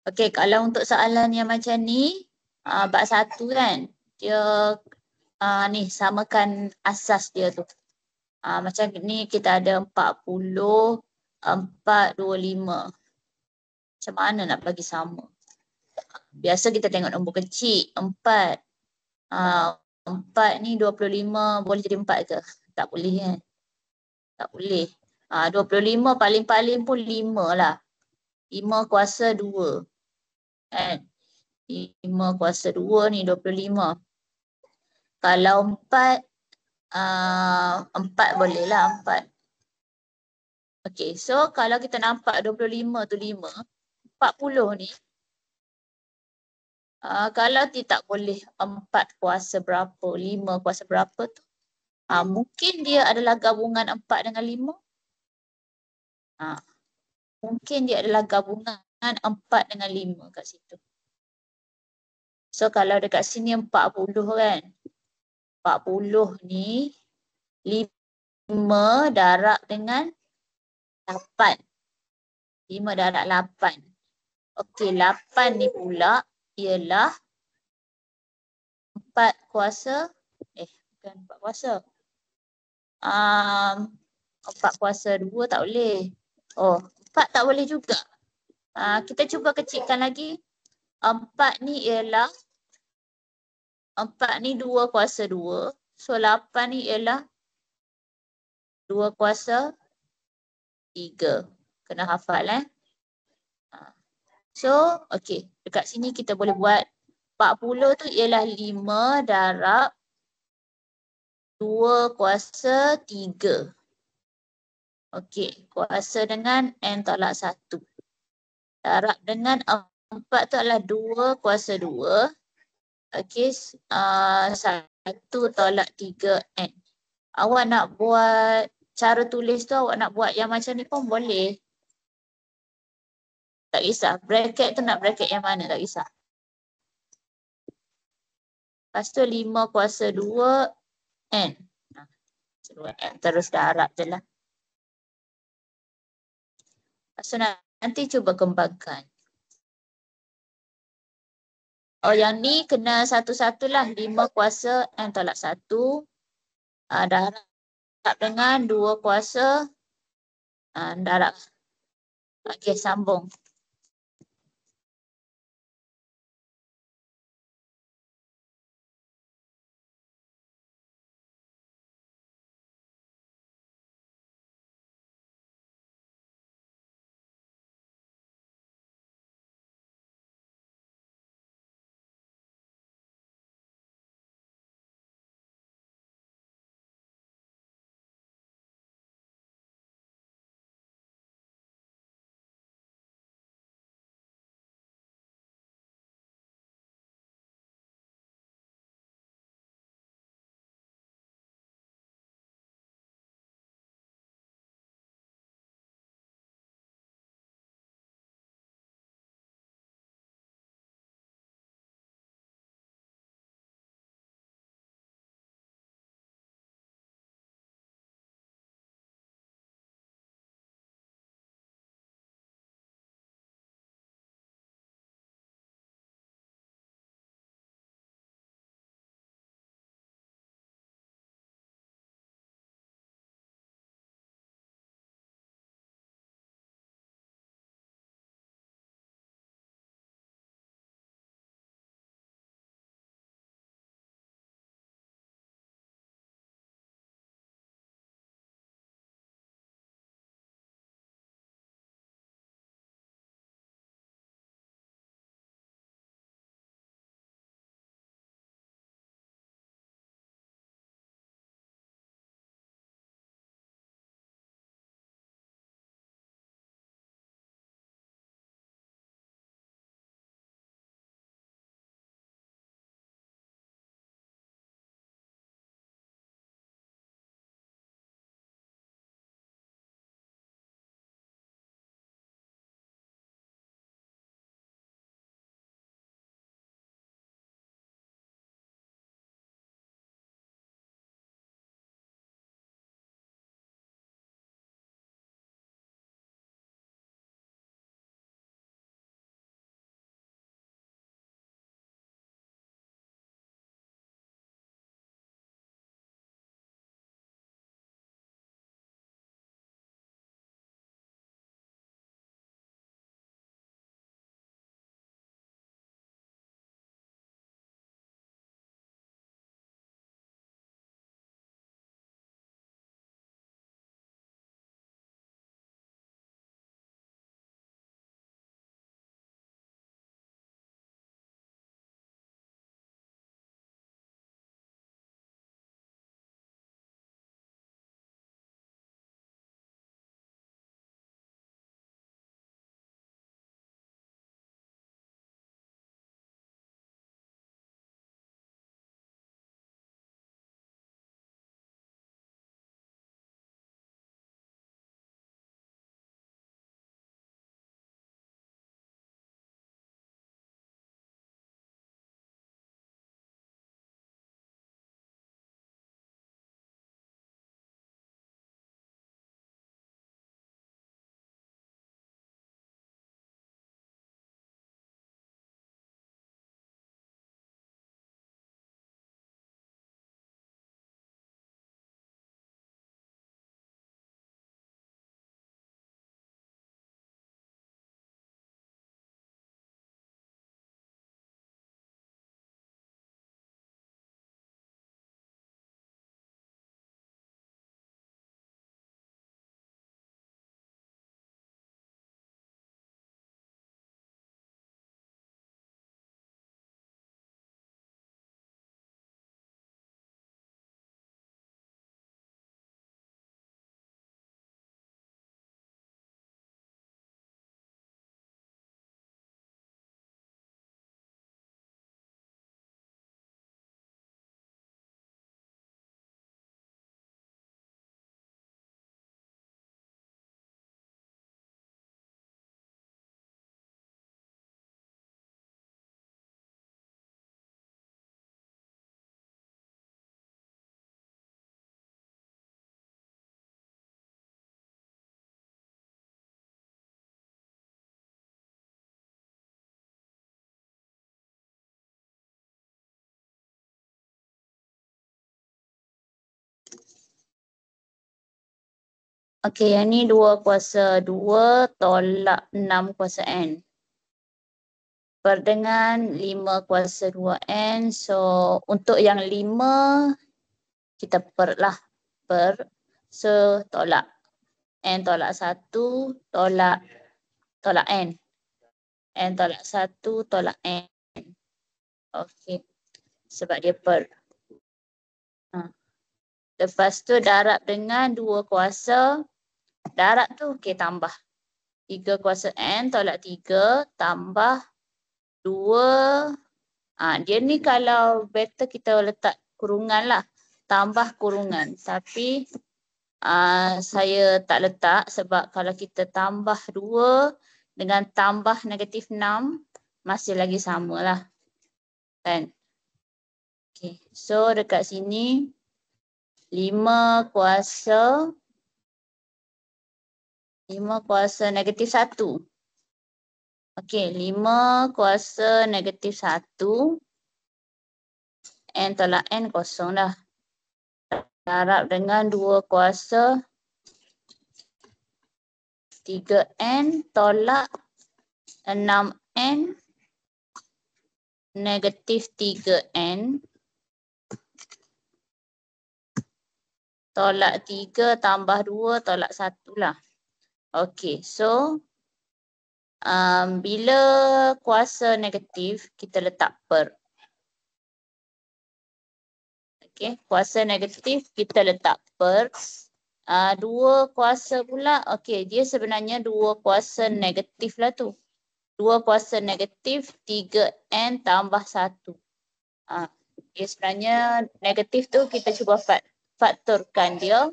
Okey, kalau untuk soalan yang macam ni, bab 1 kan, dia ni samakan asas dia tu. Macam ni kita ada 40, 425. Macam mana nak bagi sama? Biasa kita tengok nombor kecil, 4. 4 ni 25 boleh jadi 4 ke? Tak boleh kan? Tak boleh. 25 paling-paling pun 5 lah. 5 kuasa 2. Kan? 5 kuasa 2 ni 25. Kalau 4, 4 boleh lah 4. Okey, so kalau kita nampak 25 tu 5, 40 ni, kalau dia tak boleh 4 kuasa berapa, 5 kuasa berapa tu, mungkin dia adalah gabungan 4 dengan 5. Mungkin dia adalah gabungan 4 dengan 5 kat situ. So kalau dekat sini 40 kan, 40 ni 5 darab dengan 8. 5 darab 8. Okey, 8 ni pula ialah 4 kuasa, bukan 4 kuasa. 4 kuasa 2 tak boleh. Oh, 4 tak boleh juga. Kita cuba kecilkan lagi. 4 ni ialah 4 ni 2 kuasa 2. So 8 ni ialah 2 kuasa 3. Kena hafal So, okey. Dekat sini kita boleh buat 40 tu ialah 5 darab 2 kuasa 3. Okey. Kuasa dengan N tolak 1. Darab dengan 4 tu adalah 2 kuasa 2. Okey. 1 tolak 3 N. Awak nak buat cara tulis tu, awak nak buat yang macam ni pun boleh. Tak kisah. Bracket tu nak bracket yang mana, tak kisah. Lepas tu 5 kuasa 2 N. Terus darab je lah. Lepas tu nanti cuba kembangkan. Oh, yang ni kena satu-satu lah. 5 kuasa N tolak 1. Darab dengan 2 kuasa. Darab. Okey, sambung. Okey, yang ni 2 kuasa 2 tolak 6 kuasa N. Per dengan 5 kuasa 2N. So, untuk yang 5, kita per lah. Per. So, tolak. N tolak 1, tolak N. N tolak 1, tolak N. Okey. Sebab dia per. Lepas tu darab dengan 2 kuasa. Darab tu okey tambah. 3 kuasa N tolak 3 tambah 2. Dia ni kalau better kita letak kurungan lah. Tambah kurungan. Tapi saya tak letak sebab kalau kita tambah 2 dengan tambah negatif 6 masih lagi sama lah. Kan? Okay. So dekat sini 5 kuasa negatif 1. Okey, 5 kuasa negatif 1. N tolak N kosong dah. Darab dengan 2 kuasa 3N tolak 6N negatif 3N tolak 3 tambah 2 tolak 1 lah. Okey, so bila kuasa negatif kita letak per. Okey, kuasa negatif kita letak per. 2 kuasa pula, okey dia sebenarnya 2 kuasa negatif lah tu. 2 kuasa negatif 3N tambah 1. Dia sebenarnya negatif tu kita cuba faktorkan dia.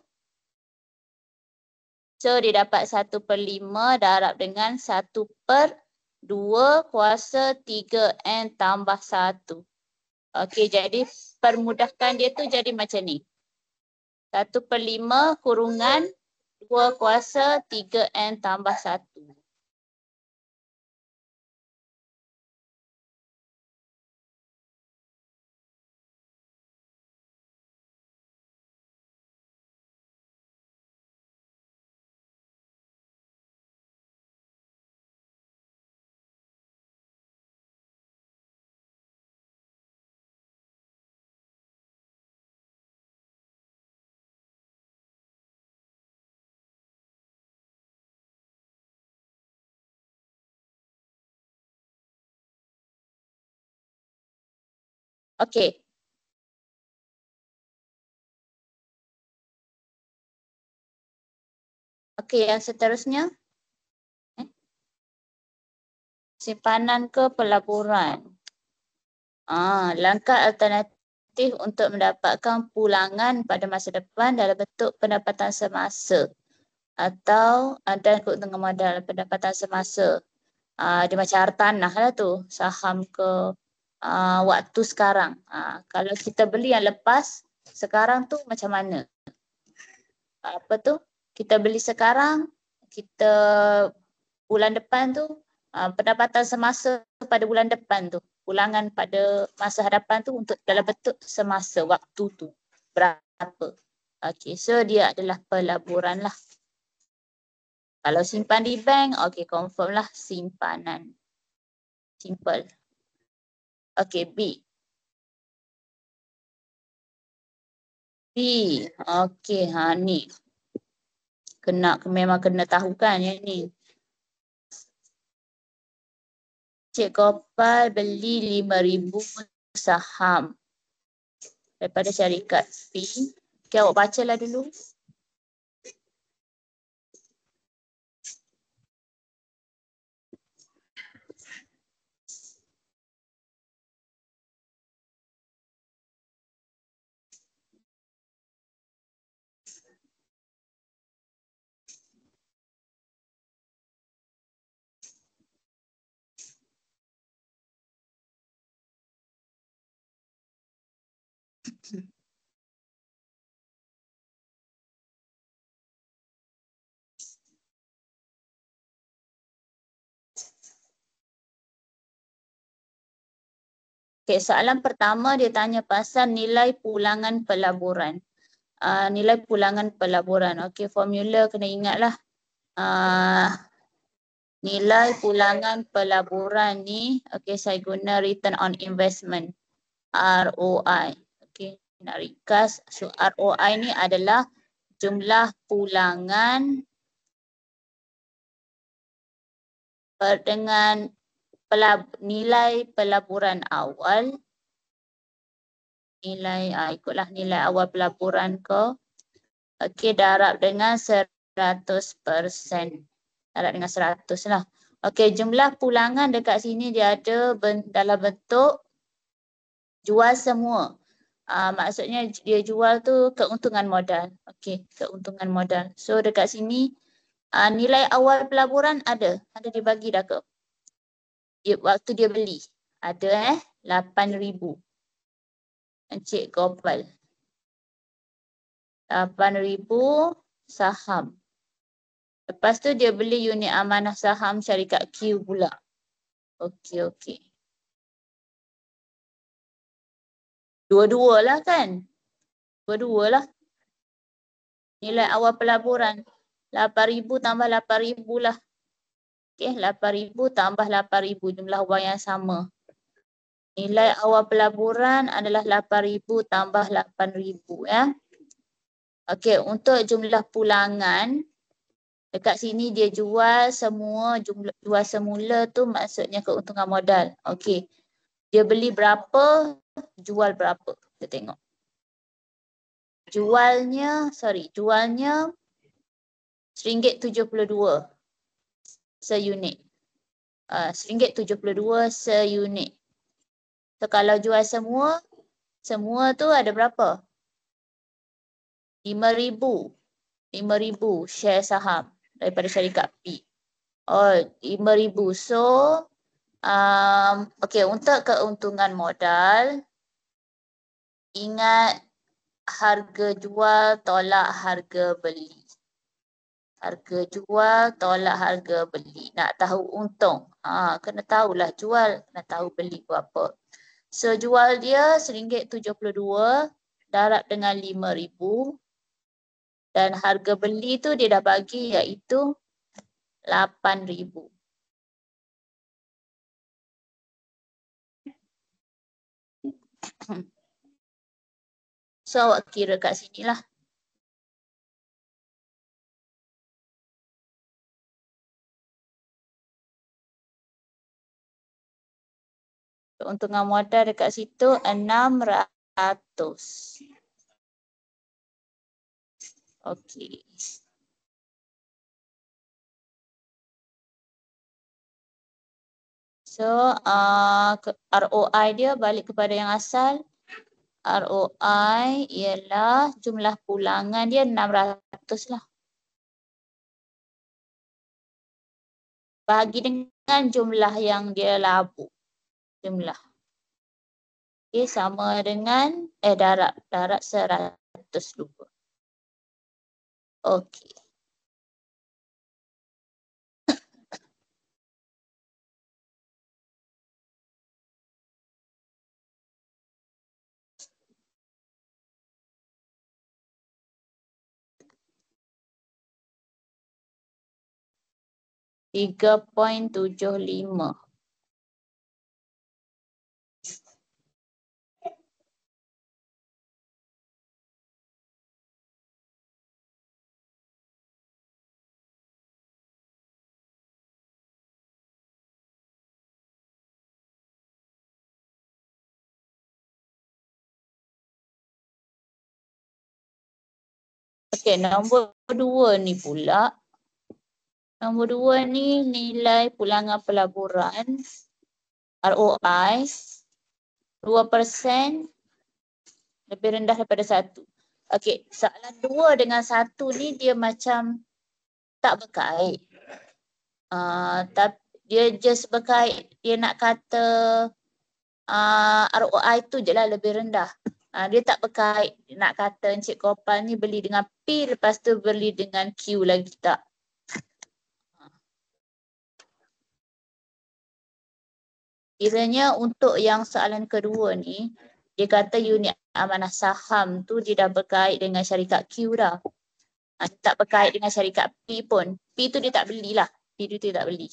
So dia dapat 1/5 darab dengan 1/2 kuasa 3N tambah 1. Okey, jadi permudahkan dia tu jadi macam ni. 1/5 kurungan 2 kuasa 3N tambah 1. Okey. Okey, yang seterusnya. Simpanan ke pelaburan. Langkah alternatif untuk mendapatkan pulangan pada masa depan dalam bentuk pendapatan semasa. Atau dan keuntungan modal pendapatan semasa. Dia macam hartanah lah tu. Saham ke waktu sekarang. Kalau kita beli yang lepas, sekarang tu macam mana? Apa tu? Kita beli sekarang, kita bulan depan tu, pendapatan semasa pada bulan depan tu. Pulangan pada masa hadapan tu untuk dalam bentuk semasa waktu tu. Berapa? Okey, so dia adalah pelaburan lah. Kalau simpan di bank, okey confirm lah simpanan. Simple. Okey, B. B. Okey, ni. Memang kena tahu kan yang ni. Cik Gopal beli 5,000 saham daripada syarikat P. Okay, awak bacalah dulu. Okay, soalan pertama dia tanya pasal nilai pulangan pelaburan. nilai pulangan pelaburan. Okey, formula kena ingatlah. Nilai pulangan pelaburan ni, okey, saya guna return on investment, ROI. Okey, nak ringkas. So ROI ni adalah jumlah pulangan dengan nilai pelaburan awal. Ikutlah nilai awal pelaburan kau. Okey, darab dengan 100%. Darab dengan 100 lah. Okey, jumlah pulangan dekat sini dia ada dalam bentuk jual semua. Maksudnya dia jual tu keuntungan modal. Okey, keuntungan modal. So dekat sini nilai awal pelaburan ada dibagi dah ke? Waktu dia beli. Ada 8,000. Encik Gopal. 8,000 saham. Lepas tu dia beli unit amanah saham syarikat Q pula. Okey. Dua-dua lah kan? Dua-dua lah. Nilai awal pelaburan. 8,000 tambah 8,000 lah. Okey, 8,000 tambah 8,000. Jumlah wang yang sama. Nilai awal pelaburan adalah 8,000 tambah 8,000 ya. Okey, untuk jumlah pulangan. Dekat sini dia jual semua, jual semula tu maksudnya keuntungan modal. Okey. Dia beli berapa, jual berapa. Kita tengok. Jualnya RM1.72 seunit. RM1.72 seunit. So kalau jual semua tu ada berapa? 5,000. 5,000 share saham daripada syarikat P. 5,000. So, okey, untuk keuntungan modal, ingat harga jual tolak harga beli. Harga jual tolak harga beli. Nak tahu untung. Kena tahulah jual, kena tahu beli berapa. So, jual dia RM1.72 darab dengan 5,000. Dan harga beli tu dia dah bagi iaitu 8,000. So awak kira kat sini lah. Keuntungan modal dekat situ 600. Okey. So ROI dia balik kepada yang asal. ROI ialah jumlah pulangan dia 600 lah. Bahagi dengan jumlah yang dia labur. Jumlah. Okey, sama dengan darab 100 lupa. Okey. $3.75. Okey, nombor 2 ni pula. Nombor 2 ni nilai pulangan pelaburan. ROI 2% lebih rendah daripada 1. Okey, soalan 2 dengan 1 ni dia macam tak berkait. Tapi dia just berkait, dia nak kata ROI tu je lah lebih rendah. Dia tak berkait nak kata Encik Gopal ni beli dengan P lepas tu beli dengan Q lagi tak. Kiranya untuk yang soalan kedua ni, Dia kata unit amanah saham tu dia dah berkait dengan syarikat Q dah. Tak berkait dengan syarikat P pun. P tu dia tak belilah. P tu dia tak beli.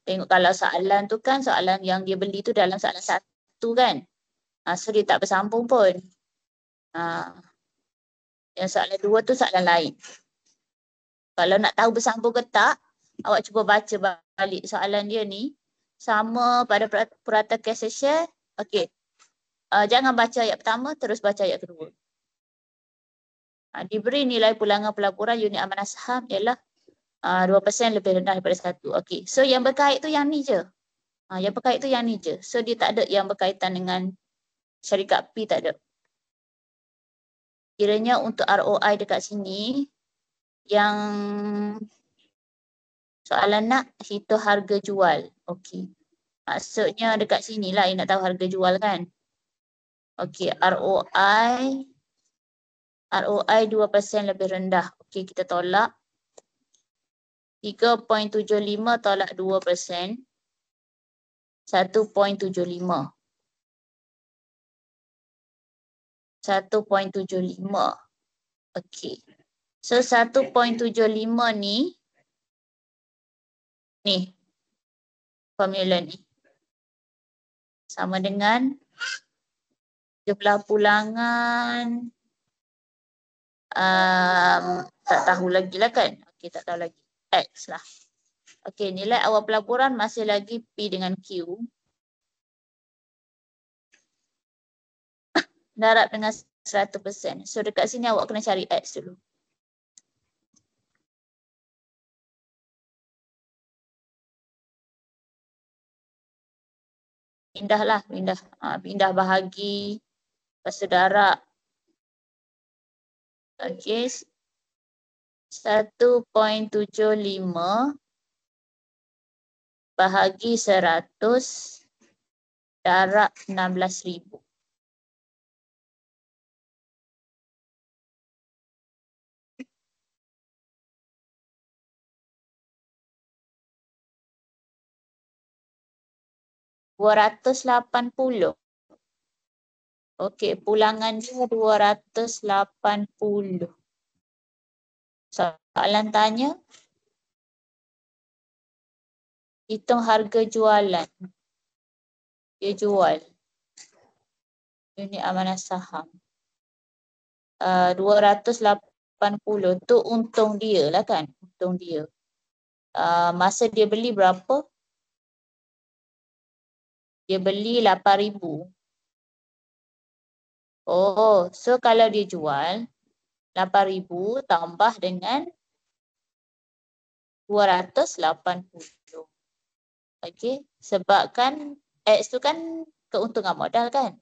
Tengok kalau soalan tu kan soalan yang dia beli tu dalam soalan satu kan. So dia tak bersambung pun. Yang soalan dua tu soalan lain. Kalau nak tahu bersambung ke tak, awak cuba baca balik soalan dia ni. Sama pada purata cash share. Okey. Jangan baca ayat pertama, terus baca ayat kedua. Diberi nilai pulangan pelaburan unit amanah saham ialah 2% lebih rendah daripada 1. Okey. So yang berkait tu yang ni je. Yang berkait tu yang ni je. So dia tak ada yang berkaitan dengan syarikat P, tak ada. Kiranya untuk ROI dekat sini, yang soalan nak hitung harga jual. Okey. Maksudnya dekat sini lah yang nak tahu harga jual kan. Okey, ROI 2% lebih rendah. Okey, kita tolak. 3.75 tolak 2%. 1.75. 1.75. Okey. So 1.75 ni formula ni sama dengan jumlah pulangan tak tahu lagi lah kan. Okey, tak tahu lagi. X lah. Okey, nilai awal pelaburan masih lagi P dengan Q. Darab dengan 100%. So dekat sini awak kena cari X dulu. Pindah lah, pindah. Pindah bahagi. Lepas tu darab. Okey. 1.75 bahagi 100 darab 16,000. $280. Okey, pulangan dia 280. Soalan tanya, hitung harga jualan. Dia jual unit amanah saham. 280 tu untung dia lah kan. Untung dia. Masa dia beli berapa? Dia beli 8,000. Oh, so kalau dia jual 8,000 tambah dengan 280. Okey, sebabkan X tu kan keuntungan modal kan.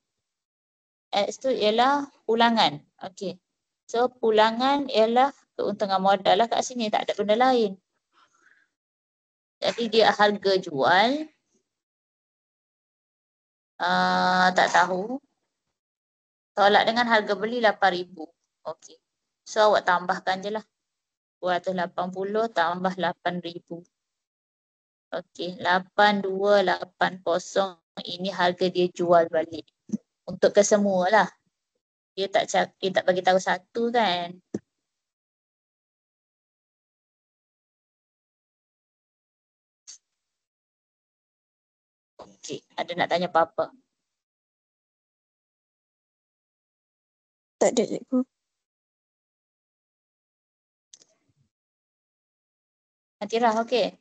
X tu ialah pulangan. Okey. So pulangan ialah keuntungan modal lah kat sini, tak ada benda lain. Jadi dia harga jual tak tahu. Tolak dengan harga beli 8,000. Okey. So awak tambahkan je lah. 280 tambah 8,000. Okey, 8,280 ini harga dia jual balik. Untuk kesemua lah. Dia tak bagi tahu satu kan. Okey, ada nak tanya apa-apa? Tak ada, cikgu. Atirah, okey.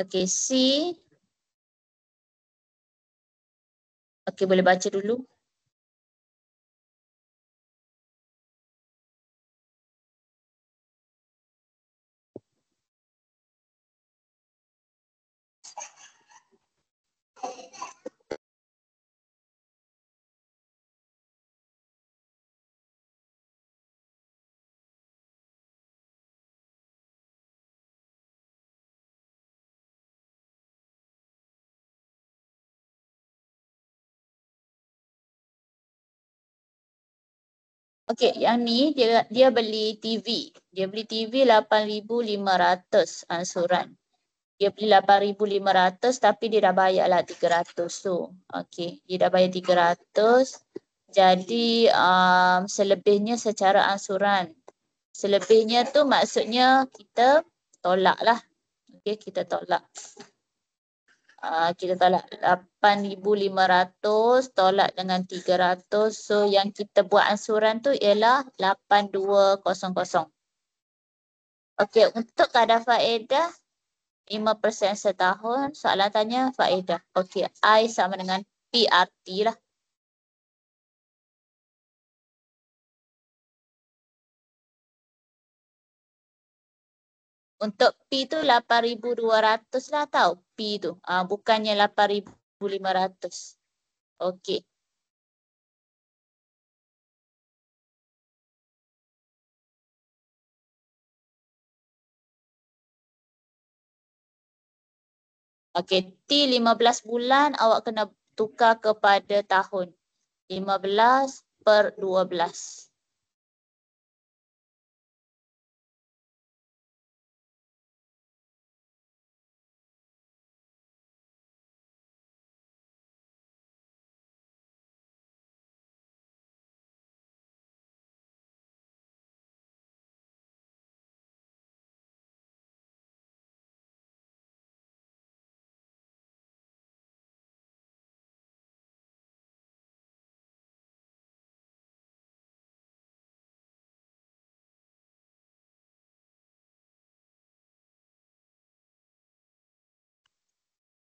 Okey, C. Okey, boleh baca dulu. Okey, yang ni dia beli TV. Dia beli TV 8,500 ansuran. Dia beli 8,500 tapi dia dah bayar lah 300 tu. Okey, dia dah bayar 300. Jadi selebihnya secara ansuran. Selebihnya tu maksudnya kita tolak lah. Okey, kita tolak. Kita tolak 8,500 tolak dengan 300. So yang kita buat ansuran tu ialah 8,200. Okey, untuk kadar faedah 5% setahun. Soalan tanya faedah. Okey, I sama dengan PRT lah. Untuk P tu 8,200 lah tau. P tu. Bukannya 8,500. Okey. Okey, T 15 bulan awak kena tukar kepada tahun. 15/12.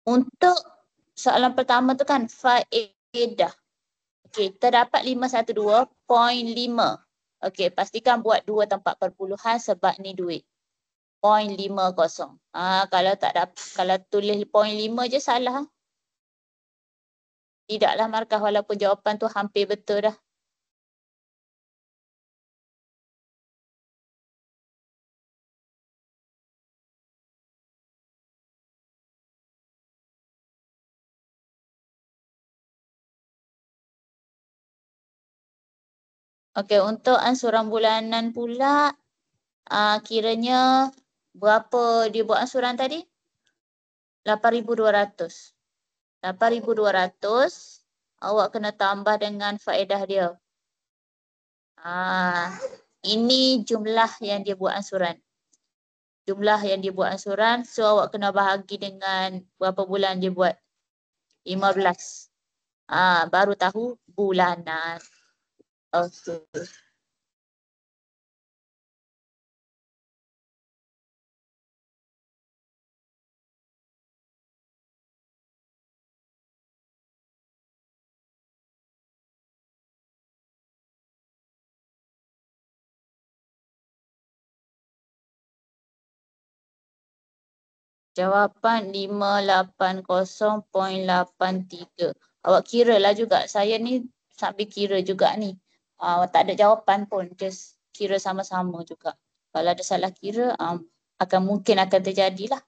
Untuk soalan pertama tu kan faedah. Okey, terdapat 512.5. Okey, pastikan buat 2 tempat perpuluhan sebab ni duit. 0.50. Kalau tak dapat, kalau tulis 0.5 je salah. Tidaklah markah walaupun jawapan tu hampir betul dah. Okey, untuk ansuran bulanan pula, kiranya berapa dia buat ansuran tadi? 8,200. 8,200, awak kena tambah dengan faedah dia. Ini jumlah yang dia buat ansuran. Jumlah yang dia buat ansuran, so awak kena bahagi dengan berapa bulan dia buat. 15. Baru tahu bulanan. Okey. Jawapan 580.83. Awak kira lah juga. Saya ni sambil kira juga ni. Tak ada jawapan pun. Just kira sama-sama juga. Kalau ada salah kira, mungkin akan terjadilah.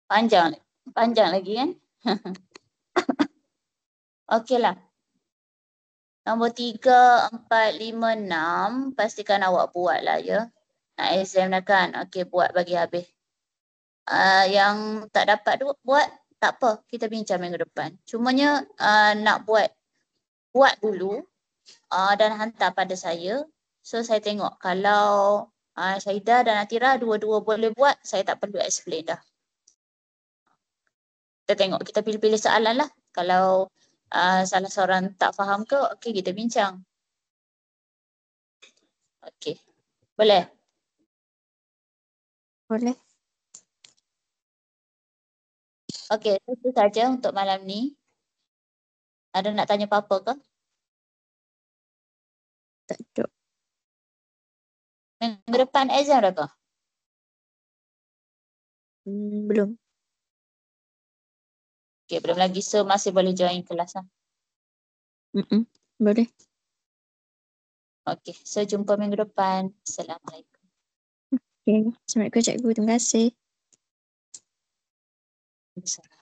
Panjang lagi kan? Okeylah. Nombor 3, 4, 5, 6. Pastikan awak buat lah ya. Nak exam dah kan? Okey, buat bagi habis. Yang tak dapat buat, tak apa. Kita bincang minggu depan. Cumanya nak buat dulu dan hantar pada saya. So saya tengok kalau Syahidah dan Atira dua-dua boleh buat. Saya tak perlu explain dah. Kita tengok, kita pilih-pilih soalan lah. Kalau salah seorang tak faham ke, okey kita bincang. Okey. Boleh? Boleh. Okey, itu saja untuk malam ni. Ada nak tanya apa-apa ke? Tak ada. Minggu depan exam dah ke? Belum. Okey, belum lagi. So, masih boleh join kelas lah. Boleh. Okey, so jumpa minggu depan. Assalamualaikum. Okay. Assalamualaikum cikgu. Terima kasih. Assalamualaikum.